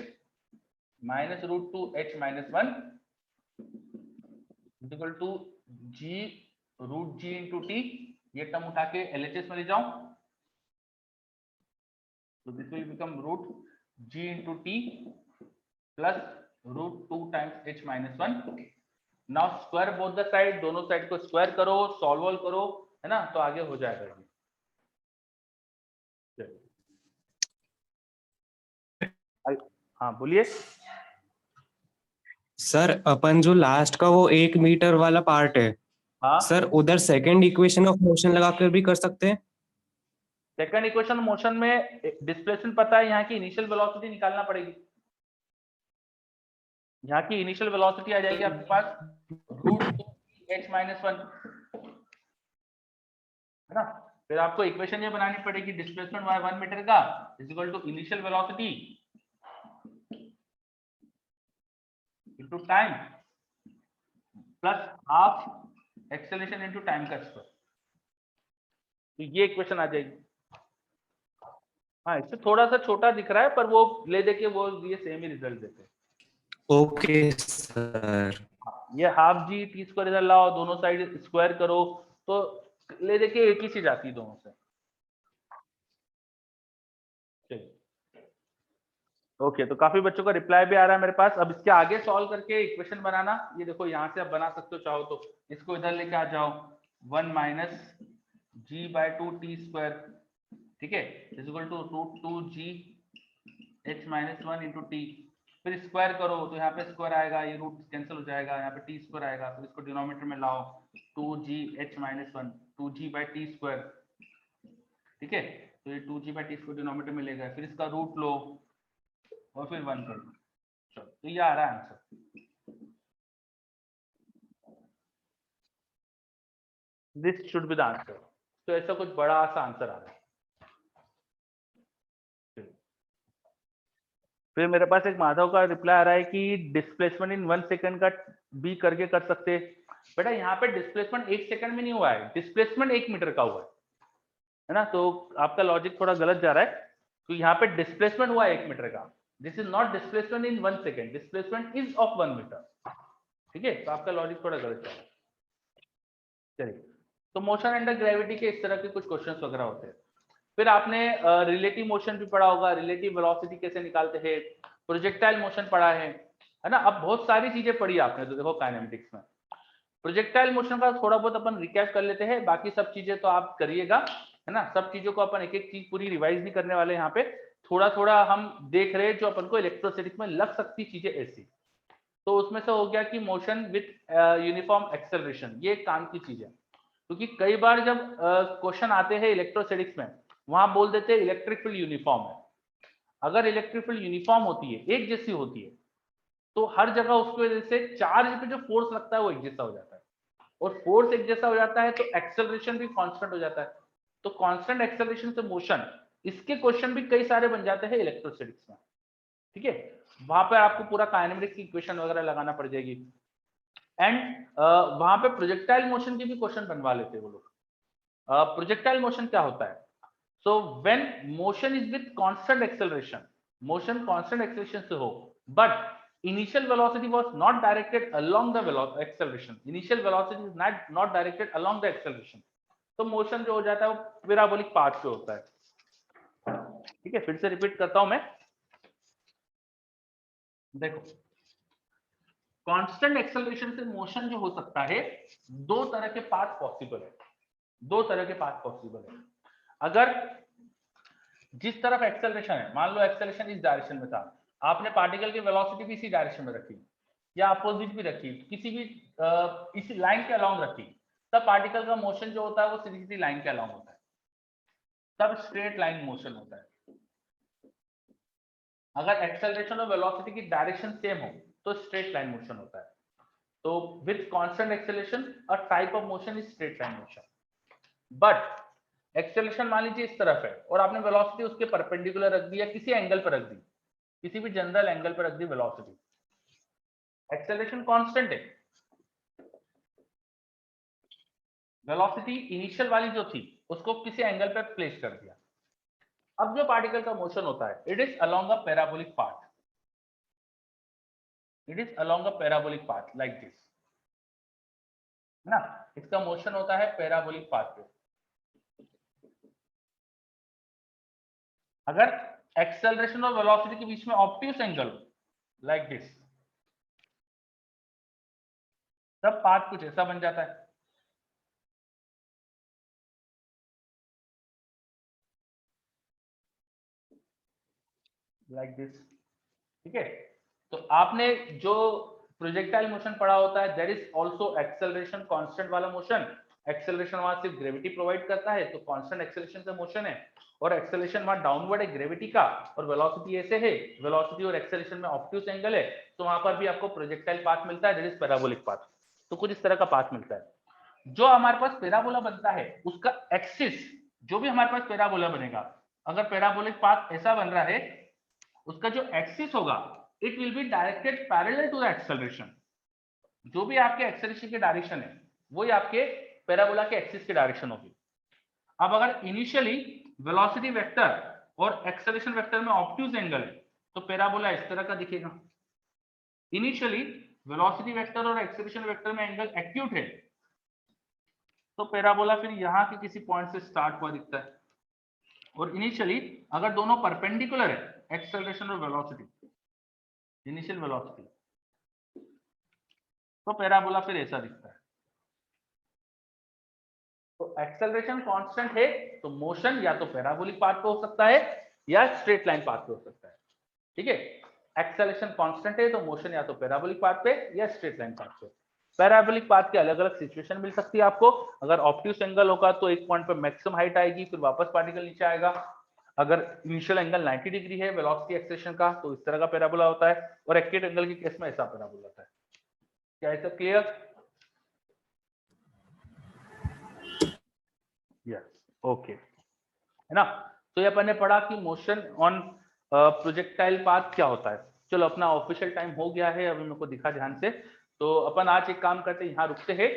minus √2h minus 1 equal to g √g into t, ये टर्म उठा के LHS में ले जाऊं, तो this will become √g into t plus √2 times h minus 1। Now square both the side, दोनों साइड को स्क्वायर करो, सॉल्व करो, है ना, तो आगे हो जाएगा। हाँ बोलिए सर, अपन जो लास्ट का वो 1 मीटर वाला पार्ट है, हाँ। सर उधर सेकंड इक्वेशन ऑफ मोशन लगाकर भी कर सकते हैं। सेकंड इक्वेशन मोशन में डिस्प्लेसमेंट पता है, यहाँ की इनिशियल वेलोसिटी निकालना पड़ेगी। यहाँ की इनिशियल वेलोसिटी आ जाएगी आपके पास √2h माइनस 1, है ना। फिर आपको इक्वेशन ये बनानी पड़ेगी, डिस्प्लेसमेंट y 1 मीटर का is equal to initial velocity into time plus half acceleration into time का स्क्वायर। तो ये इक्वेशन आ जाएगी। हाँ, इससे थोड़ा सा छोटा दिख रहा है, पर वो ले दे के वो ये सेम ही रिजल्ट देते हैं। Okay sir. ये हाफ जी टी स्क्वायर इधर लाओ, दोनों साइड स्क्वायर करो, तो ले दे के एक ही चीज आती है दोनों से। ओके, तो काफी बच्चों का रिप्लाई भी आ रहा है मेरे पास। अब इसके आगे सॉल्व करके इक्वेशन बनाना, ये देखो यहाँ से आप बना सकते हो, चाहो तो इसको इधर लेके आ जाओ, 1 minus g by 2 t square, ठीक है, is equal to √2g h minus 1 into t. फिर स्क्वायर करो तो यहाँ पे स्क्वायर आएगा, ये रूट कैंसिल हो जाएगा, यहाँ पे टी स्क्वायर आएगा, फिर इसको डिनोमिनेटर में लाओ, 2g h minus 1 2g by t square, ठीक है, तो ये 2g by t square denominator में ले गए, फिर इसका रूट लो और फिर 1 कर दो। चलो, तो ये आ रहा है answer. This should be the answer. तो ऐसा कुछ बड़ा सा आंसर आ रहा है। फिर मेरे पास एक माधव का रिप्लाई आ रहा है कि डिस्प्लेसमेंट इन 1 सेकंड का भी करके कर सकते। बेटा यहाँ पे डिस्प्लेसमेंट 1 सेकंड में नहीं हुआ है, डिस्प्लेसमेंट 1 मीटर का हुआ है ना, तो आपका लॉजिक थोड़ा गलत जा रहा है। तो यहाँ पे डिस्प्लेसमेंट हुआ 1 मीटर का, this is not displacement in 1 second, displacement is of 1 metre, ठीक है, तो आपका लॉजिक थोड़ा गलत जा रहा है। चलिए, तो मोशन अंडर ग्रेविटी के इस तरह के कुछ क्वेश्चंस वगैरह होते हैं। फिर आपने रिलेटिव मोशन भी पढ़ा होगा, रिलेटिव वेलोसिटी कैसे निकालते हैं, प्रोजेक्टाइल मोशन पढ़ा है ना। अब बहुत सारी चीजें पढ़ी आपने, तो देखो काइनेमेटिक्स में प्रोजेक्टाइल मोशन का थोड़ा बहुत अपन रिकैप कर लेते हैं, बाकी सब चीजें तो आप करिएगा, है ना। सब चीजों को अपन एक एक चीज पूरी रिवाइज नहीं करने वाले, यहाँ पे थोड़ा थोड़ा हम देख रहे हैं जो अपन को इलेक्ट्रोस्टैटिक्स में लग सकती चीजें ऐसी। तो उसमें से हो गया कि मोशन विथ यूनिफॉर्म एक्सेलरेशन, ये एक काम की चीज है, क्योंकि कई बार जब क्वेश्चन आते हैं इलेक्ट्रोस्टैटिक्स में, वहां बोल देते हैं इलेक्ट्रिक फील्ड यूनिफॉर्म है। अगर इलेक्ट्रिक फील्ड यूनिफॉर्म होती है, एक जैसी होती है, तो हर जगह उसकी वजह से चार्ज पे जो फोर्स लगता है वो एक जैसा हो जाता है, और फोर्स एक जैसा हो जाता है तो एक्सेलरेशन भी कांस्टेंट हो जाता है। तो कांस्टेंट एक्सेलरेशन से मोशन, इसके क्वेश्चन भी कई सारे बन जाते हैं इलेक्ट्रोस्टैटिक्स में, ठीक है। वहां पर आपको पूरा काइनेमेटिक्स की इक्वेशन वगैरह लगाना पड़ जाएगी। एंड वहां पे प्रोजेक्टाइल मोशन की भी क्वेश्चन बनवा लेते हैं वो लोग। प्रोजेक्टाइल मोशन क्या होता है? So when motion is with constant acceleration, motion constant acceleration से हो, but initial velocity was not directed along the acceleration, initial velocity is not directed along the acceleration, तो मोशन जो हो जाता है वो पैराबोलिक पाथ पे होता है, ठीक है। फिर से रिपीट करता हूं मैं, देखो कांस्टेंट एक्सेलरेशन से मोशन जो हो सकता है, दो तरह के पाथ पॉसिबल है, दो तरह के पाथ पॉसिबल है। अगर जिस तरफ एक्सेलरेशन है, मान लो एक्सेलरेशन इस डायरेक्शन में था, आपने पार्टिकल की वेलोसिटी भी इसी डायरेक्शन में रखी या अपोजिट भी रखी, किसी भी इसी लाइन के अलोंग रखी, तब पार्टिकल का मोशन जो होता है वो सीधी सीधी लाइन के अलोंग होता है, तब स्ट्रेट लाइन मोशन होता है। अगर एक्सेलरेशन और वेलोसिटी की डायरेक्शन सेम हो तो स्ट्रेट लाइन मोशन होता है। तो with constant acceleration a type of motion is straight line motion. But acceleration मान लीजिए इस तरफ है और आपने वेलोसिटी उसके परपेंडिकुलर रख दी या किसी एंगल पर रख दी, किसी भी जनरल एंगल पर रख दी वेलोसिटी, एक्सेलरेशन कांस्टेंट है, वेलोसिटी इनिशियल वाली जो थी उसको किसी एंगल पर प्लेस कर दिया, अब जो पार्टिकल का मोशन होता है, it is along a parabolic path, it is along a parabolic path like this, है ना। इसका मोशन होता है पैराबोलिक पाथ पे। अगर एक्सेलरेशन और वेलोसिटी के बीच में ऑब्ट्यूस एंगल लाइक दिस, तब पाथ कुछ ऐसा बन जाता है। लाइक दिस, ठीक है। तो आपने जो प्रोजेक्टाइल मोशन पढ़ा होता है, there is also acceleration constant वाला मोशन। एक्सेलरेशन वहां सिर्फ ग्रेविटी प्रोवाइड करता है, तो कांस्टेंट एक्सेलरेशन से मोशन है, और एक्सेलरेशन वहां डाउनवर्ड है ग्रेविटी का, और वेलोसिटी ऐसे है, वेलोसिटी और एक्सेलरेशन में ऑब्ट्यूस एंगल है, तो वहां पर भी आपको प्रोजेक्टाइल पाथ मिलता है, दैट इज पैराबोलिक पाथ। तो कुछ इस तरह का पाथ मिलता है। जो हमारे पास पैराबोला बनता है, उसका एक्सिस, जो भी हमारे पास पैराबोला बनेगा, अगर पैराबोलिक पाथ ऐसा बन रहा है, उसका जो एक्सिस होगा, it will be directed parallel to the acceleration. जो भी आपके एक्सेलरेशन की डायरेक्शन है, वही आपके पैराबोला के एक्सिस की डायरेक्शन होगी। अब अगर इनिशियली वेलोसिटी वेक्टर और एक्सेलरेशन वेक्टर में ऑब्ट्यूज एंगल है, तो पैराबोला इस तरह का दिखेगा। इनिशियली वेलोसिटी वेक्टर और एक्सेलरेशन वेक्टर में एंगल एक्यूट है, तो पैराबोला फिर यहां के किसी पॉइंट से स्टार्ट हुआ दिखता है। और इनिशियली अगर दोनों परपेंडिकुलर है, एक्सेलरेशन और वेलोसिटी, इनिशियल वेलोसिटी, तो पैराबोला फिर ऐसा दिखता है। तो एक्सेलरेशन कांस्टेंट है, तो मोशन या तो पैराबोलिक पाथ पे हो सकता है या स्ट्रेट लाइन पाथ पे हो सकता है, ठीक है। एक्सेलरेशन कांस्टेंट है, तो मोशन या तो पैराबोलिक पाथ पे या स्ट्रेट लाइन पाथ पे। पैराबोलिक पाथ के अलग अलग सिचुएशन मिल सकती है आपको। अगर ऑब्ट्यूस एंगल होगा तो एक पॉइंट पे मैक्सिमम हाइट आएगी, फिर वापस पार्टिकल नीचे आएगा। अगर इनिशियल एंगल 90 डिग्री है वेलोसिटी एक्सेलरेशन का, तो इस तरह का पैराबोला होता है, और एक्यूट एंगल के केस में ऐसा पैराबोला होता है। क्या है सब क्लियर? यस, ओके, है ना। तो ये अपन ने पढ़ा कि मोशन ऑन प्रोजेक्टाइल पाथ क्या होता है। चलो, अपना ऑफिशियल टाइम हो गया है, अभी मेरे को दिखा ध्यान से, तो अपन आज एक काम करते हैं, यहाँ रुकते हैं।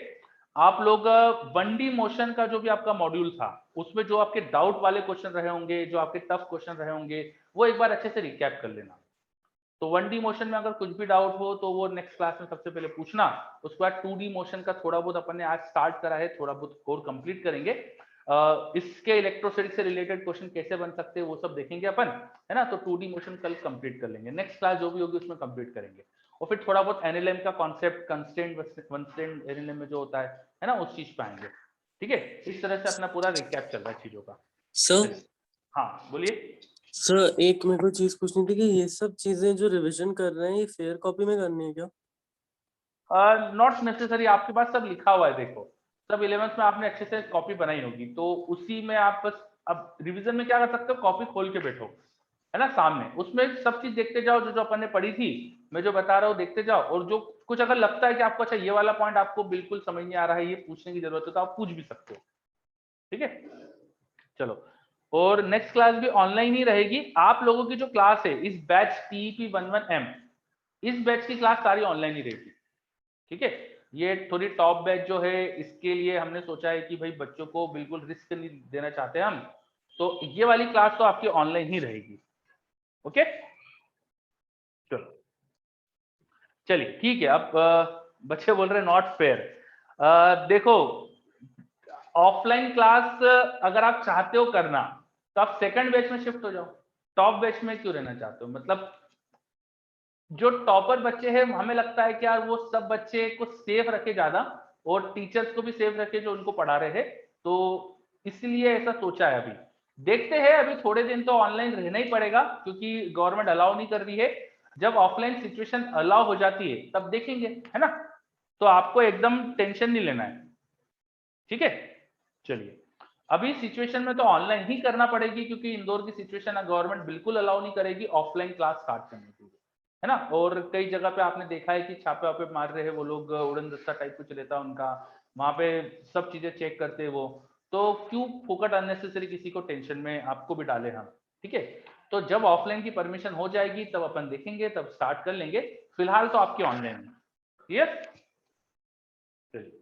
आप लोग 1D मोशन का जो भी आपका मॉड्यूल था, उसमें जो आपके डाउट वाले क्वेश्चन रहे होंगे, जो आपके टफ क्वेश्चन रहे होंगे, वो एक बार अच्छे से रिकैप कर लेना। तो 1D मोशन में अगर कुछ भी डाउट हो तो वो नेक्स्ट क्लास में सबसे पहले पूछना। उसके बाद 2D मोशन का थोड़ा बहुत अपन ने आज स्टार्ट करा है, थोड़ा बहुत कोर कंप्लीट करेंगे। इसके इलेक्ट्रोस्टैटिक से रिलेटेड क्वेश्चन कैसे बन सकते हैं वो सब देखेंगे अपन, है ना। तो 2D मोशन कल कंप्लीट कर लेंगे, नेक्स्ट क्लास जो भी होगी उसमें कंप्लीट करेंगे। और फिर थोड़ा बहुत एनएलएम का कॉन्सेप्ट, कंस्ट्रेंट एनएलएम में जो होता है ना, उस चीज पे आएंगे, ठीक है। इस तरह से अपना पूरा रिकैप चल रहा है चीजों का। सर हाँ बोलिए। सर एक मेरे को चीज पूछनी थी कि ये सब चीजें जो रिवीजन कर रहे हैं ये फेयर कॉपी में करनी है क्या? नॉट नेसेसरी, आपके पास सब लिखा हुआ है, देखो सब 11th में आपने अच्छे से कॉपी बनाई होगी, तो उसी में आप बस अब रिवीजन में क्या कर सकते हो, कॉपी खोल के बैठो, है ना, सामने, उसमें सब चीज देखते जाओ, जो जो अपन ने पढ़ी थी, मैं जो बता रहा हूँ देखते जाओ, और जो कुछ अगर लगता है कि आपको अच्छा ये वाला पॉइंट आपको बिल्कुल समझ नहीं आ रहा है, ये पूछने की जरूरत है, तो आप पूछ भी सकते हो, ठीक है। चलो, और नेक्स्ट क्लास भी ऑनलाइन ही रहेगी। आप लोगों की जो क्लास है इस बैच TEP 11M, इस बैच की क्लास सारी ऑनलाइन ही रहेगी, ठीक है। ये थोड़ी टॉप बैच जो है, इसके लिए हमने सोचा है कि भाई बच्चों को बिल्कुल रिस्क नहीं देना चाहते हम, तो ये वाली क्लास तो आपकी ऑनलाइन ही रहेगी, ओके। चलो, चलिए ठीक है। अब बच्चे बोल रहे नॉट फेयर। देखो, ऑफलाइन क्लास अगर आप चाहते हो करना, तो आप सेकंड बैच में शिफ्ट हो जाओ। टॉप बैच में क्यों रहना चाहते हो? मतलब जो टॉपर बच्चे हैं, हमें लगता है कि यार वो सब बच्चे को सेफ रखे ज्यादा, और टीचर्स को भी सेफ रखे जो उनको पढ़ा रहे हैं, तो इसलिए ऐसा सोचा है। अभी देखते हैं, अभी थोड़े दिन तो ऑनलाइन रहना ही पड़ेगा, क्योंकि गवर्नमेंट अलाउ नहीं कर रही है। जब ऑफलाइन सिचुएशन अलाउ हो जाती है तब देखेंगे, है ना। तो आपको एकदम टेंशन नहीं लेना है, ठीक है। चलिए, अभी सिचुएशन में तो ऑनलाइन ही करना पड़ेगी, क्योंकि इंदौर की सिचुएशन गवर्नमेंट बिल्कुल अलाउ नहीं करेगी ऑफलाइन क्लास स्टार्ट करने के लिए, है ना। और कई जगह पे आपने देखा है कि छापे वापे मार रहे हैं वो लोग, उड़न दस्ता टाइप कुछ रहता है उनका, वहां पे सब चीजें चेक करते हैं वो। तो क्यों फोकट अननेसेसरी किसी को टेंशन में आपको भी डाले हम, ठीक है। तो जब ऑफलाइन की परमिशन हो जाएगी तब अपन देखेंगे, तब स्टार्ट कर लेंगे। फिलहाल तो आपकी ऑनलाइन है, क्लियर। चलिए।